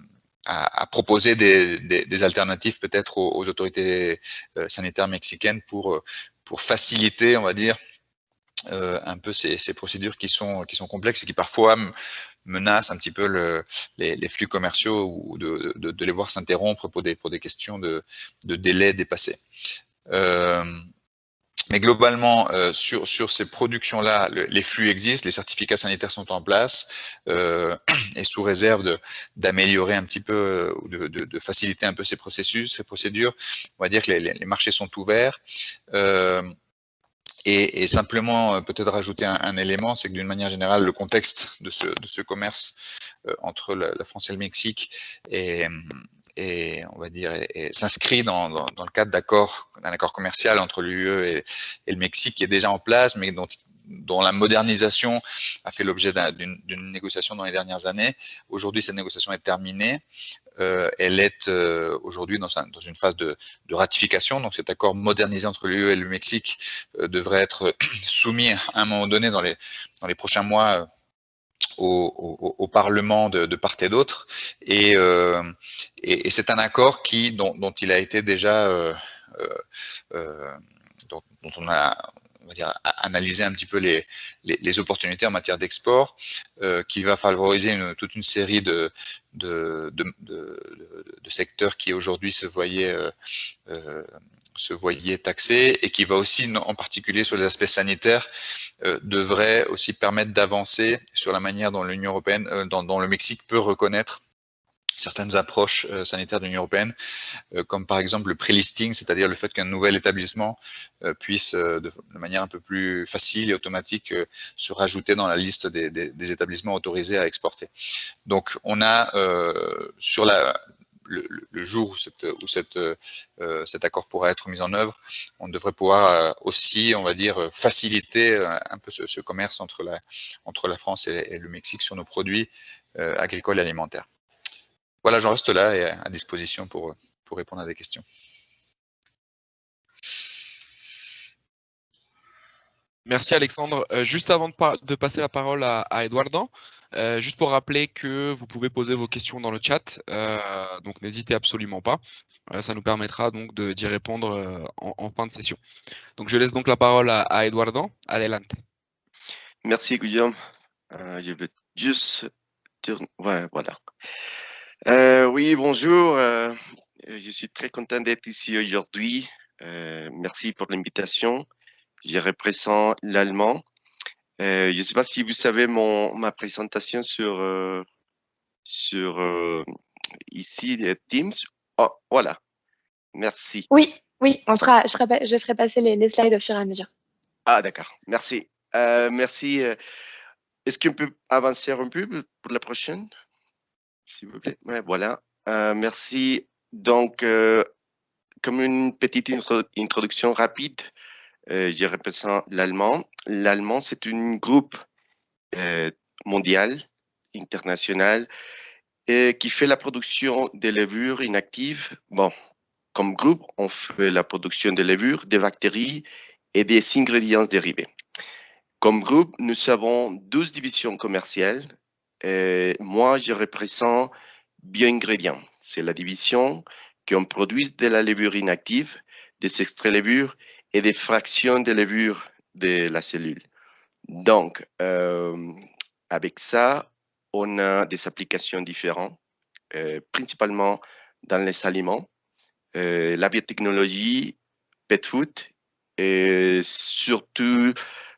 proposer des alternatives peut-être aux autorités sanitaires mexicaines pour faciliter, on va dire, un peu ces procédures qui sont complexes et qui parfois menacent un petit peu les flux commerciaux, ou de les voir s'interrompre pour des questions de délai dépassé. Mais globalement, sur ces productions-là, les flux existent, les certificats sanitaires sont en place, et sous réserve d'améliorer un petit peu, ou de faciliter un peu ces procédures, on va dire que les marchés sont ouverts. Et simplement, peut-être rajouter un élément, c'est que d'une manière générale, le contexte de ce commerce entre la France et le Mexique est on va dire, s'inscrit dans le cadre d'un accord commercial entre l'UE et le Mexique qui est déjà en place, mais dont la modernisation a fait l'objet d'une négociation dans les dernières années. Aujourd'hui, cette négociation est terminée. Elle est aujourd'hui dans une phase de ratification. Donc cet accord modernisé entre l'UE et le Mexique devrait être soumis à un moment donné dans les prochains mois au Parlement de part et d'autre. Et c'est un accord dont il a été déjà dont on a, on va dire, analyser un petit peu les opportunités en matière d'export, qui va favoriser toute une série de secteurs qui aujourd'hui se voyaient taxés, et qui va aussi, en particulier sur les aspects sanitaires, devrait aussi permettre d'avancer sur la manière dont l'Union européenne, dont le Mexique peut reconnaître certaines approches sanitaires de l'Union européenne, comme par exemple le pré-listing, c'est-à-dire le fait qu'un nouvel établissement puisse de manière un peu plus facile et automatique se rajouter dans la liste des établissements autorisés à exporter. Donc on a sur le jour où cet accord pourra être mis en œuvre, on devrait pouvoir aussi, on va dire, faciliter un peu ce commerce entre la France et le Mexique sur nos produits agricoles et alimentaires. Voilà, j'en reste là et à disposition pour répondre à des questions. Merci Alexandre. Juste avant de passer la parole à Eduardo, juste pour rappeler que vous pouvez poser vos questions dans le chat, donc n'hésitez absolument pas. Ça nous permettra donc d'y répondre en fin de session. Donc je laisse donc la parole à Eduardo. Adelante. Merci Guillaume. Je vais juste tourner. Ouais, voilà. Oui, bonjour. Je suis très content d'être ici aujourd'hui. Merci pour l'invitation. Je représente l'allemand. Je ne sais pas si vous savez ma présentation sur ici Teams. Oh, voilà. Merci. Oui, je ferai passer les slides au fur et à mesure. Ah, d'accord. Merci. Merci. Est-ce qu'on peut avancer un peu pour la prochaine, s'il vous plaît? Ouais, voilà. Merci. Donc, comme une petite introduction rapide, je représente l'allemand. L'allemand, c'est un groupe mondial, international, qui fait la production de levures inactives. Bon, comme groupe, on fait la production de levures, des bactéries et des ingrédients dérivés. Comme groupe, nous avons 12 divisions commerciales. Moi, je représente Bioingrédients. C'est la division qui produit de la levure inactive, des extraits de levure et des fractions de levure de la cellule. Donc, avec ça, on a des applications différentes, principalement dans les aliments, la biotechnologie, pet food et surtout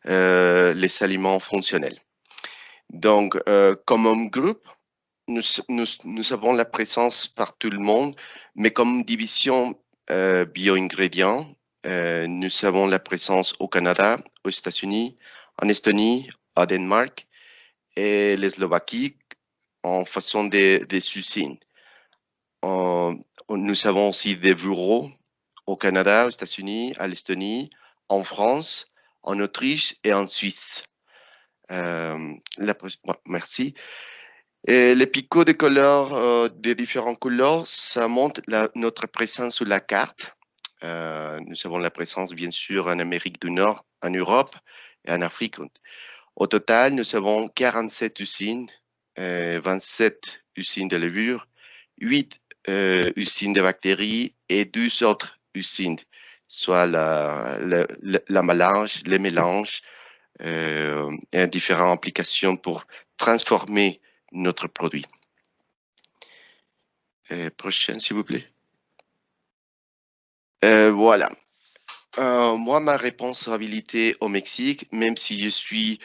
les aliments fonctionnels. Donc, comme un groupe, nous avons la présence par tout le monde, mais comme division bioingrédients, nous avons la présence au Canada, aux États-Unis, en Estonie, au Danemark et la Slovaquie en façon des usines. Nous avons aussi des bureaux au Canada, aux États-Unis, à l'Estonie, en France, en Autriche et en Suisse. Merci. Et les picots de couleurs, des différentes couleurs, ça montre notre présence sur la carte. Nous avons la présence, bien sûr, en Amérique du Nord, en Europe et en Afrique. Au total, nous avons 47 usines, 27 usines de levure, 8 usines de bactéries et 2 autres usines, soit la mélange, les mélanges et différentes applications pour transformer notre produit. Prochaine, s'il vous plaît. Voilà. Moi, ma responsabilité au Mexique, même si je suis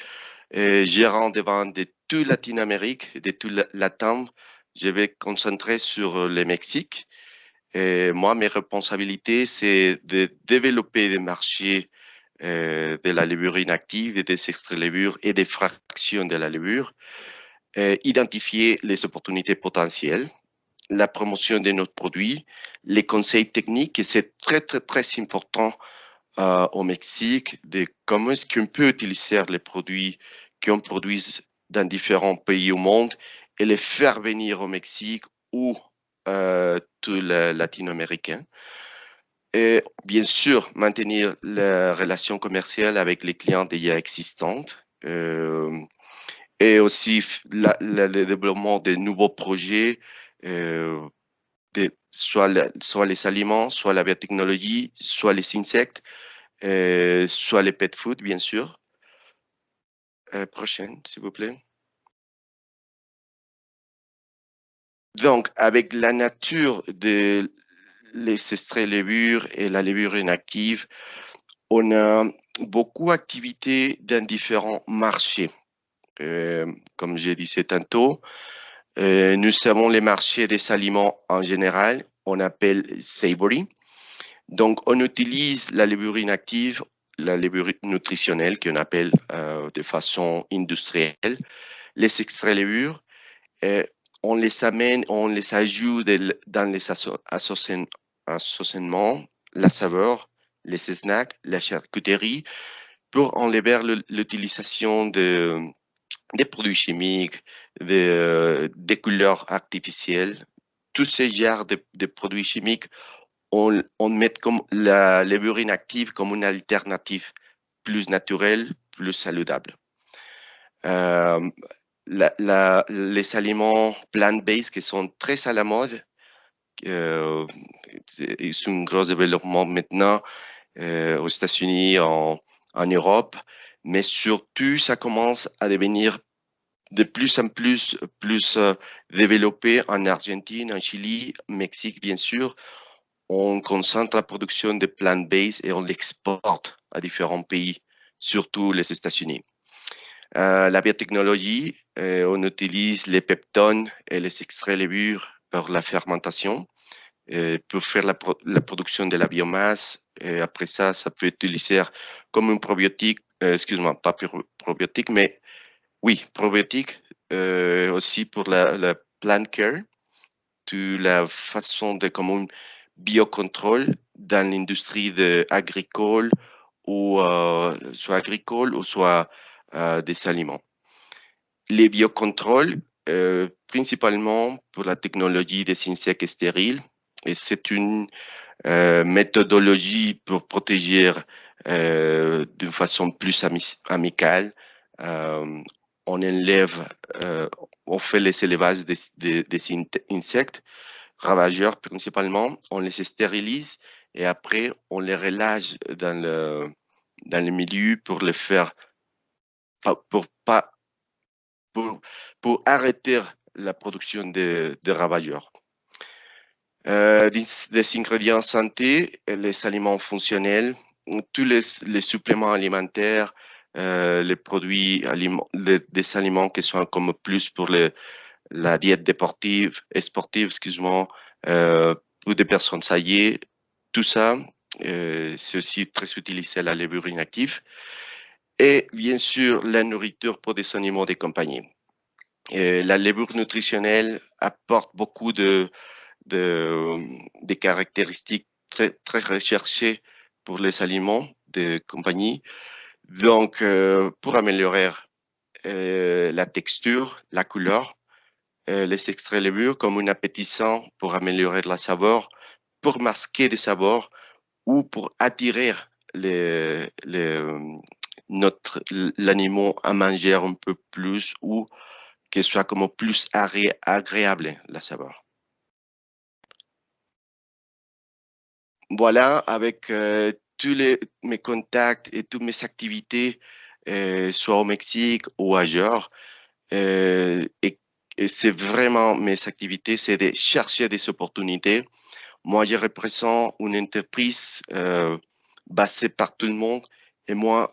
gérant des ventes de toute Latine-Amérique, de tout Latam, je vais concentrer sur le Mexique. Et moi, mes responsabilités, c'est de développer des marchés de la levure inactive, des extraits de levure et des fractions de la levure, identifier les opportunités potentielles la promotion de notre produit, les conseils techniques, et c'est très, très, très important au Mexique, de comment est-ce qu'on peut utiliser les produits qu'on produit dans différents pays au monde et les faire venir au Mexique ou tout le latino-américain. Et bien sûr, maintenir la relation commerciale avec les clients déjà existantes. Et aussi le développement de nouveaux projets, soit les aliments, soit la biotechnologie, soit les insectes, soit les pet food, bien sûr. Prochaine, s'il vous plaît. Donc, avec la nature de les extraits levure et la levure inactive, on a beaucoup d'activités dans différents marchés. Comme je disais tantôt, nous avons les marchés des aliments en général, on appelle savory. Donc, on utilise la levure inactive, la levure nutritionnelle qu'on appelle de façon industrielle, les extraits levure, on les amène, on les ajoute dans les assaisonnements, la saveur, les snacks, la charcuterie, pour enlever l'utilisation des produits chimiques, des couleurs artificielles. Tous ces genres de produits chimiques, on met comme la levure inactive comme une alternative plus naturelle, plus saludable. Les aliments plant-based qui sont très à la mode, c'est un gros développement maintenant aux États-Unis, en Europe, mais surtout ça commence à devenir de plus en plus développé en Argentine, en Chili, Mexique bien sûr. On concentre la production de plant-based et on l'exporte à différents pays, surtout les États-Unis. La biotechnologie, on utilise les peptones et les extraits levure pour la fermentation, pour faire la production de la biomasse. Et après ça, ça peut être utilisé comme un probiotique, excuse-moi, pas probiotique, mais oui, probiotique, aussi pour la plant care, de la façon de comme un biocontrôle dans l'industrie agricole ou soit agricole ou soit des aliments. Les biocontrôles, principalement pour la technologie des insectes stériles, et c'est une méthodologie pour protéger d'une façon plus amicale. On enlève, on fait les élevages des insectes ravageurs principalement, on les stérilise et après on les relâche dans le milieu pour les faire, pour arrêter la production de ravageurs. Des ingrédients santé, les aliments fonctionnels, tous les suppléments alimentaires, les produits des aliments qui sont comme plus pour la diète sportive, excuse-moi, pour des personnes âgées, tout ça, c'est aussi très utilisé la levure inactive. Et bien sûr, la nourriture pour des animaux de compagnie. La levure nutritionnelle apporte beaucoup de caractéristiques très, très recherchées pour les aliments de compagnie. Donc, pour améliorer la texture, la couleur, les extraits levure comme un appétissant pour améliorer la saveur, pour masquer des saveurs ou pour attirer l'animal à manger un peu plus ou que soit comme plus agréable la saveur. Voilà, avec tous mes contacts et toutes mes activités, soit au Mexique ou ailleurs, et c'est vraiment mes activités, c'est de chercher des opportunités. Moi, je représente une entreprise basée par tout le monde et moi,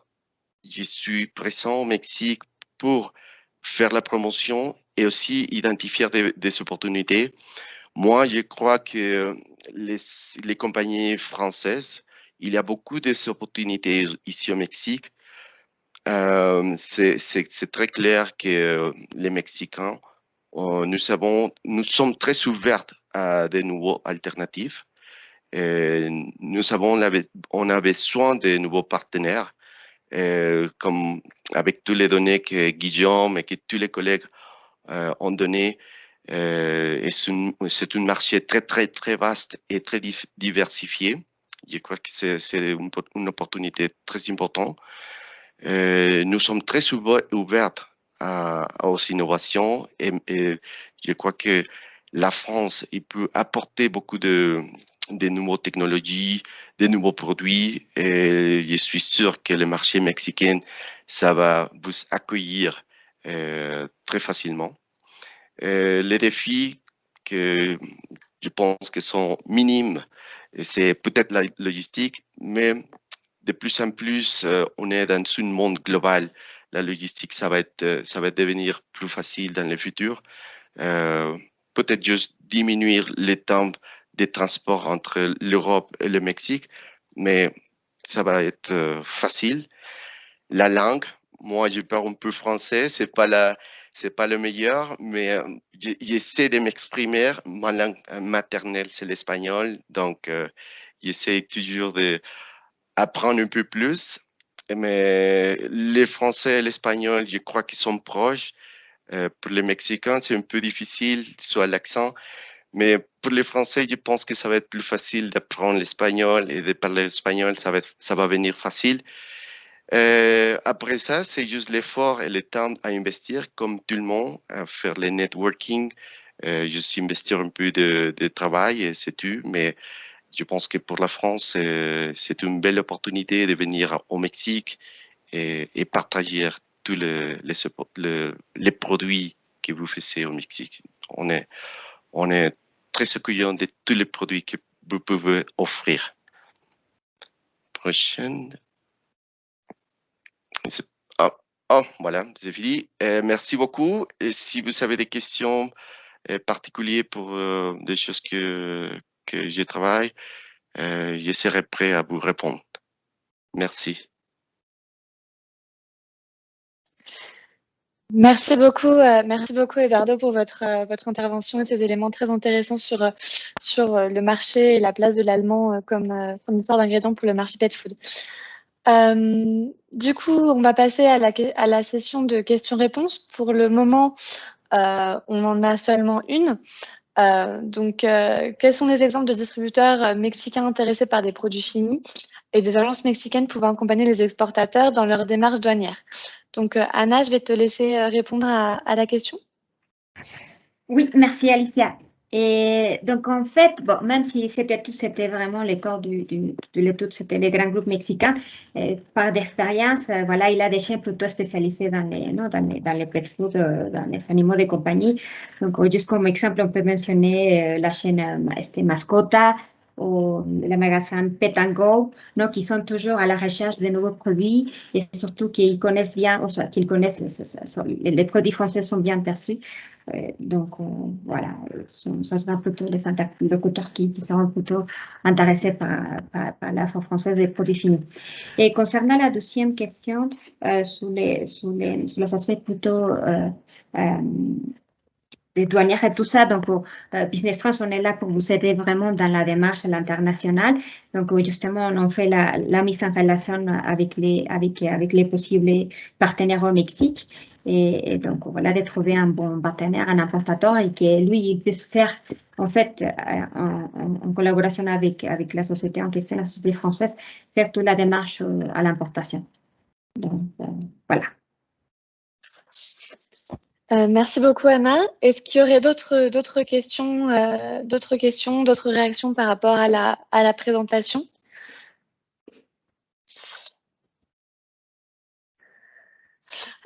je suis présent au Mexique pour faire la promotion et aussi identifier des opportunités. Moi, je crois que les compagnies françaises, il y a beaucoup d'opportunités ici au Mexique. C'est très clair que les Mexicains nous sommes très ouverts à des nouveaux alternatives. Et on a besoin de nouveaux partenaires, comme avec toutes les données que Guillaume et que tous les collègues ont données. C'est un marché très, très, très vaste et très diversifié. Je crois que c'est une opportunité très importante. Nous sommes très ouverts aux innovations et je crois que la France, il peut apporter beaucoup de nouvelles technologies, de nouveaux produits et je suis sûr que le marché mexicain, ça va vous accueillir très facilement. Les défis que je pense que sont minimes, c'est peut-être la logistique, mais de plus en plus, on est dans un monde global. La logistique, ça va devenir plus facile dans le futur. Peut-être juste diminuer les temps de transport entre l'Europe et le Mexique, mais ça va être facile. La langue, moi, je parle un peu français, c'est pas le meilleur, mais j'essaie de m'exprimer. Ma langue maternelle, c'est l'espagnol, donc j'essaie toujours d'apprendre un peu plus. Mais les Français et l'espagnol, je crois qu'ils sont proches. Pour les Mexicains, c'est un peu difficile, soit l'accent. Mais pour les Français, je pense que ça va être plus facile d'apprendre l'espagnol et de parler l'espagnol, ça va venir facile. Après ça, c'est juste l'effort et le temps à investir, comme tout le monde, à faire les networking, juste investir un peu de travail et c'est tout. Mais je pense que pour la France, c'est une belle opportunité de venir au Mexique et partager tous les produits que vous faites au Mexique. On est très accueillant de tous les produits que vous pouvez offrir. Prochaine. Voilà, c'est fini. Merci beaucoup. Et si vous avez des questions particulières pour des choses que je travaille, je serai prêt à vous répondre. Merci. Merci beaucoup Eduardo pour votre intervention et ces éléments très intéressants sur le marché et la place de l'allemand comme fournisseur d'ingrédients pour le marché pet food. Du coup, on va passer à la session de questions-réponses. Pour le moment, on en a seulement une. Quels sont les exemples de distributeurs mexicains intéressés par des produits finis et des agences mexicaines pouvant accompagner les exportateurs dans leur démarche douanière? Donc, Anna, je vais te laisser répondre à la question. Oui, merci Alicia. Et donc, en fait, bon, même si c'était vraiment le corps de l'étude, c'était les grands groupes mexicains, par d'expérience, voilà, il a des chaînes plutôt spécialisées dans les pet food, dans les animaux de compagnie. Donc, juste comme exemple, on peut mentionner la chaîne Mascota ou le magasin Pet & Go, non, qui sont toujours à la recherche de nouveaux produits et surtout qu'ils connaissent bien, qu'ils connaissent, les produits français sont bien perçus. Donc, voilà, ça sera plutôt les interlocuteurs qui seront plutôt intéressés par l'offre française des produits finis. Et concernant la deuxième question, sur les aspects plutôt des douanières et tout ça, donc Business France, on est là pour vous aider vraiment dans la démarche à l'international. Donc, justement, on fait la mise en relation avec les possibles partenaires au Mexique. Et donc, voilà, de trouver un bon partenaire, un importateur, et que lui, il puisse faire, en fait, en collaboration avec la société en question, la société française, faire toute la démarche à l'importation. Donc, voilà. Merci beaucoup, Anna. Est-ce qu'il y aurait d'autres questions, d'autres réactions par rapport à la présentation?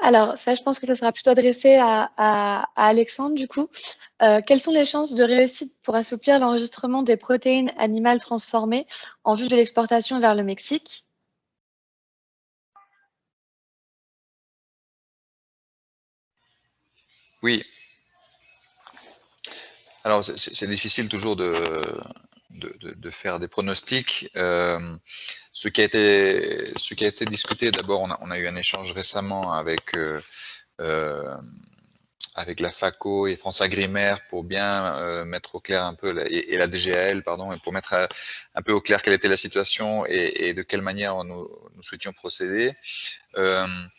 Alors, ça, je pense que ça sera plutôt adressé à Alexandre, du coup. Quelles sont les chances de réussite pour assouplir l'enregistrement des protéines animales transformées en vue de l'exportation vers le Mexique? Oui. Alors, c'est difficile toujours de faire des pronostics. Ce qui a été discuté, d'abord, on a eu un échange récemment avec avec la FACO et France Agrimaire pour bien mettre au clair un peu, et la DGAL, pardon, et pour mettre un peu au clair quelle était la situation et de quelle manière nous souhaitions procéder. Un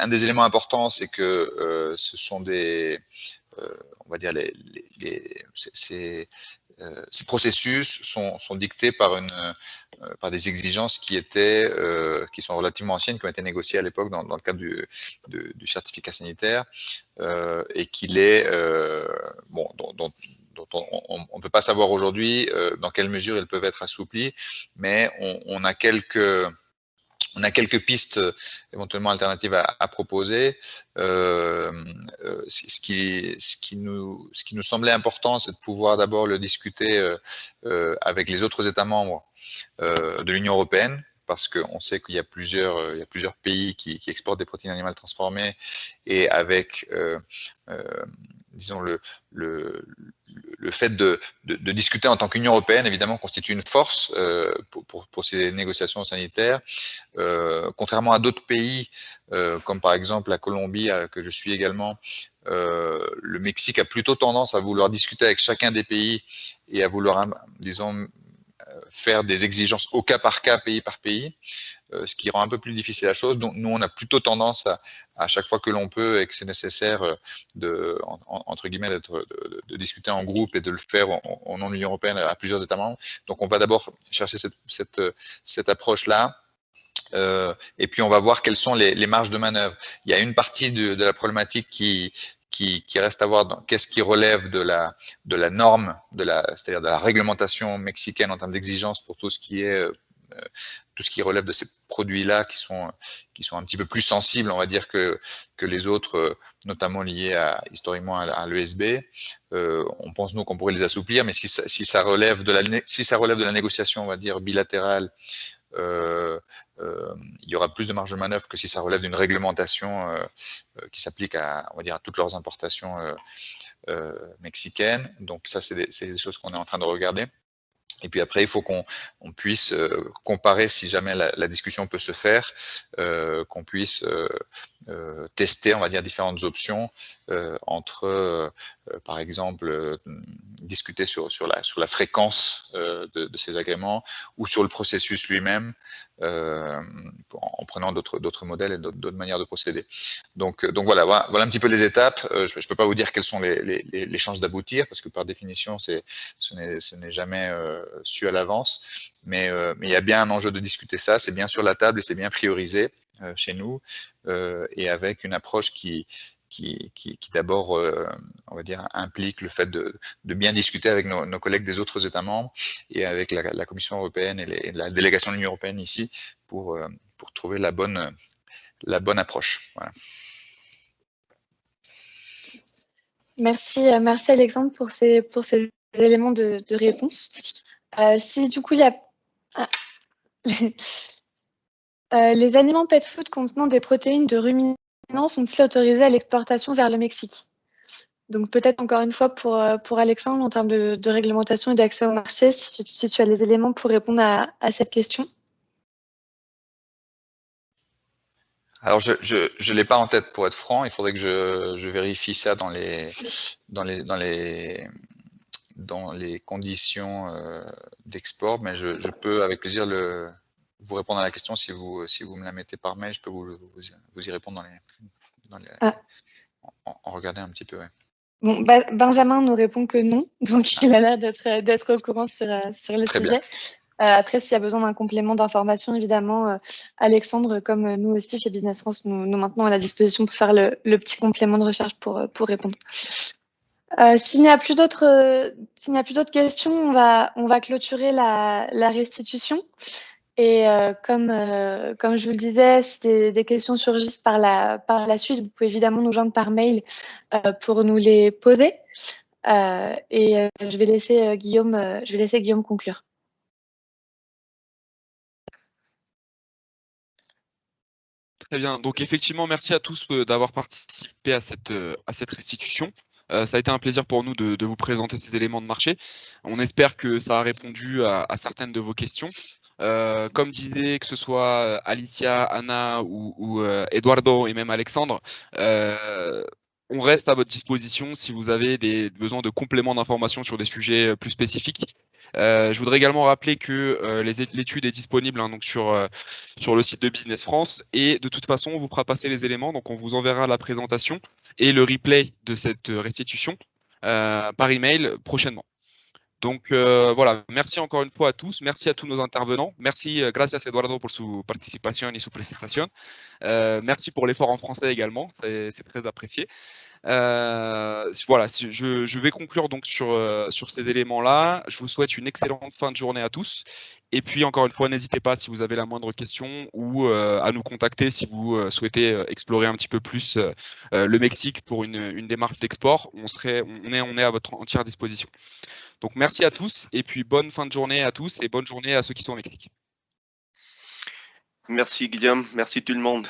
des éléments importants, c'est que ce sont des, on va dire, ces processus sont dictés par des exigences qui sont relativement anciennes, qui ont été négociées à l'époque dans le cadre du certificat sanitaire, et qu'il est bon, dont on ne peut pas savoir aujourd'hui dans quelle mesure elles peuvent être assouplies, mais on a quelques pistes éventuellement alternatives à proposer. Ce qui nous semblait important, c'est de pouvoir d'abord le discuter avec les autres États membres de l'Union européenne, parce qu'on sait qu'il y a plusieurs pays qui exportent des protéines animales transformées, et avec disons le fait de discuter en tant qu'Union européenne, évidemment, constitue une force pour ces négociations sanitaires. Contrairement à d'autres pays, comme par exemple la Colombie, que je suis également, le Mexique a plutôt tendance à vouloir discuter avec chacun des pays et à vouloir, disons, faire des exigences au cas par cas, pays par pays, ce qui rend un peu plus difficile la chose. Donc nous, on a plutôt tendance à chaque fois que l'on peut et que c'est nécessaire entre guillemets de discuter en groupe et de le faire au nom de l'Union européenne à plusieurs États membres. Donc on va d'abord chercher cette approche-là. Et puis on va voir quelles sont les marges de manœuvre. Il y a une partie de la problématique qui reste à voir, qu'est-ce qui relève de la norme, c'est-à-dire de la réglementation mexicaine en termes d'exigence pour tout ce qui relève de ces produits-là qui sont un petit peu plus sensibles, on va dire, que les autres, notamment liés historiquement à l'ESB. On pense, nous, qu'on pourrait les assouplir, mais si ça relève de la négociation, on va dire, bilatérale, il y aura plus de marge de manœuvre que si ça relève d'une réglementation qui s'applique on va dire, à toutes leurs importations mexicaines. Donc ça, c'est des choses qu'on est en train de regarder. Et puis après, il faut qu'on puisse comparer, si jamais la discussion peut se faire, qu'on puisse tester, on va dire, différentes options entre, par exemple, discuter sur la fréquence de ces agréments ou sur le processus lui-même, en prenant d'autres modèles et d'autres manières de procéder. Donc voilà un petit peu les étapes. Je ne peux pas vous dire quelles sont les chances d'aboutir, parce que par définition, ce n'est jamais su à l'avance. Mais il y a bien un enjeu de discuter ça. C'est bien sur la table et c'est bien priorisé chez nous, et avec une approche qui d'abord, on va dire, implique le fait de bien discuter avec nos collègues des autres États membres et avec la Commission européenne et la délégation de l'Union européenne ici pour trouver la bonne approche. Voilà. Merci Alexandre pour ces éléments de réponse. Si du coup il y a les aliments pet food contenant des protéines de ruminants sont-ils autorisés à l'exportation vers le Mexique? Donc peut-être encore une fois pour Alexandre, en termes de réglementation et d'accès au marché, si tu as les éléments pour répondre à cette question. Alors je l'ai pas en tête, pour être franc. Il faudrait que je vérifie ça dans les conditions d'export, mais je peux avec plaisir vous répondre à la question si vous me la mettez par mail. Je peux vous y répondre en regardant un petit peu. Ouais. Bon, Benjamin nous répond que non, donc il a l'air d'être au courant sur le Très sujet. Bien. Après, s'il y a besoin d'un complément d'information, évidemment, Alexandre, comme nous aussi chez Business France, nous maintenons à la disposition pour faire le petit complément de recherche pour répondre. S'il n'y a plus d'autres questions, on va clôturer la restitution. Et comme je vous le disais, si des questions surgissent par la suite, vous pouvez évidemment nous joindre par mail pour nous les poser. Et je vais laisser Guillaume conclure. Très bien. Donc effectivement, merci à tous d'avoir participé à cette restitution. Ça a été un plaisir pour nous de vous présenter ces éléments de marché. On espère que ça a répondu à certaines de vos questions. Comme disait, que ce soit Alicia, Anna ou Eduardo et même Alexandre, on reste à votre disposition si vous avez des besoins de compléments d'informations sur des sujets plus spécifiques. Je voudrais également rappeler que l'étude est disponible donc sur le site de Business France, et de toute façon, on vous fera passer les éléments, donc on vous enverra la présentation et le replay de cette restitution par email prochainement. Donc voilà, merci encore une fois à tous, merci à tous nos intervenants, merci, gracias Eduardo pour su participation et su presentación, merci pour l'effort en français également, c'est très apprécié. Voilà, je vais conclure donc sur ces éléments-là. Je vous souhaite une excellente fin de journée à tous. Et puis encore une fois, n'hésitez pas si vous avez la moindre question ou à nous contacter si vous souhaitez explorer un petit peu plus le Mexique pour une démarche d'export. On est à votre entière disposition. Donc merci à tous et puis bonne fin de journée à tous et bonne journée à ceux qui sont au Mexique. Merci Guillaume, merci tout le monde.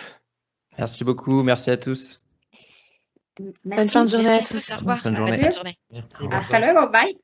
Merci beaucoup, merci à tous. Bonne fin de journée à Merci tous. au revoir. Bonne journée. Bonne journée. Merci. Hasta luego, bye.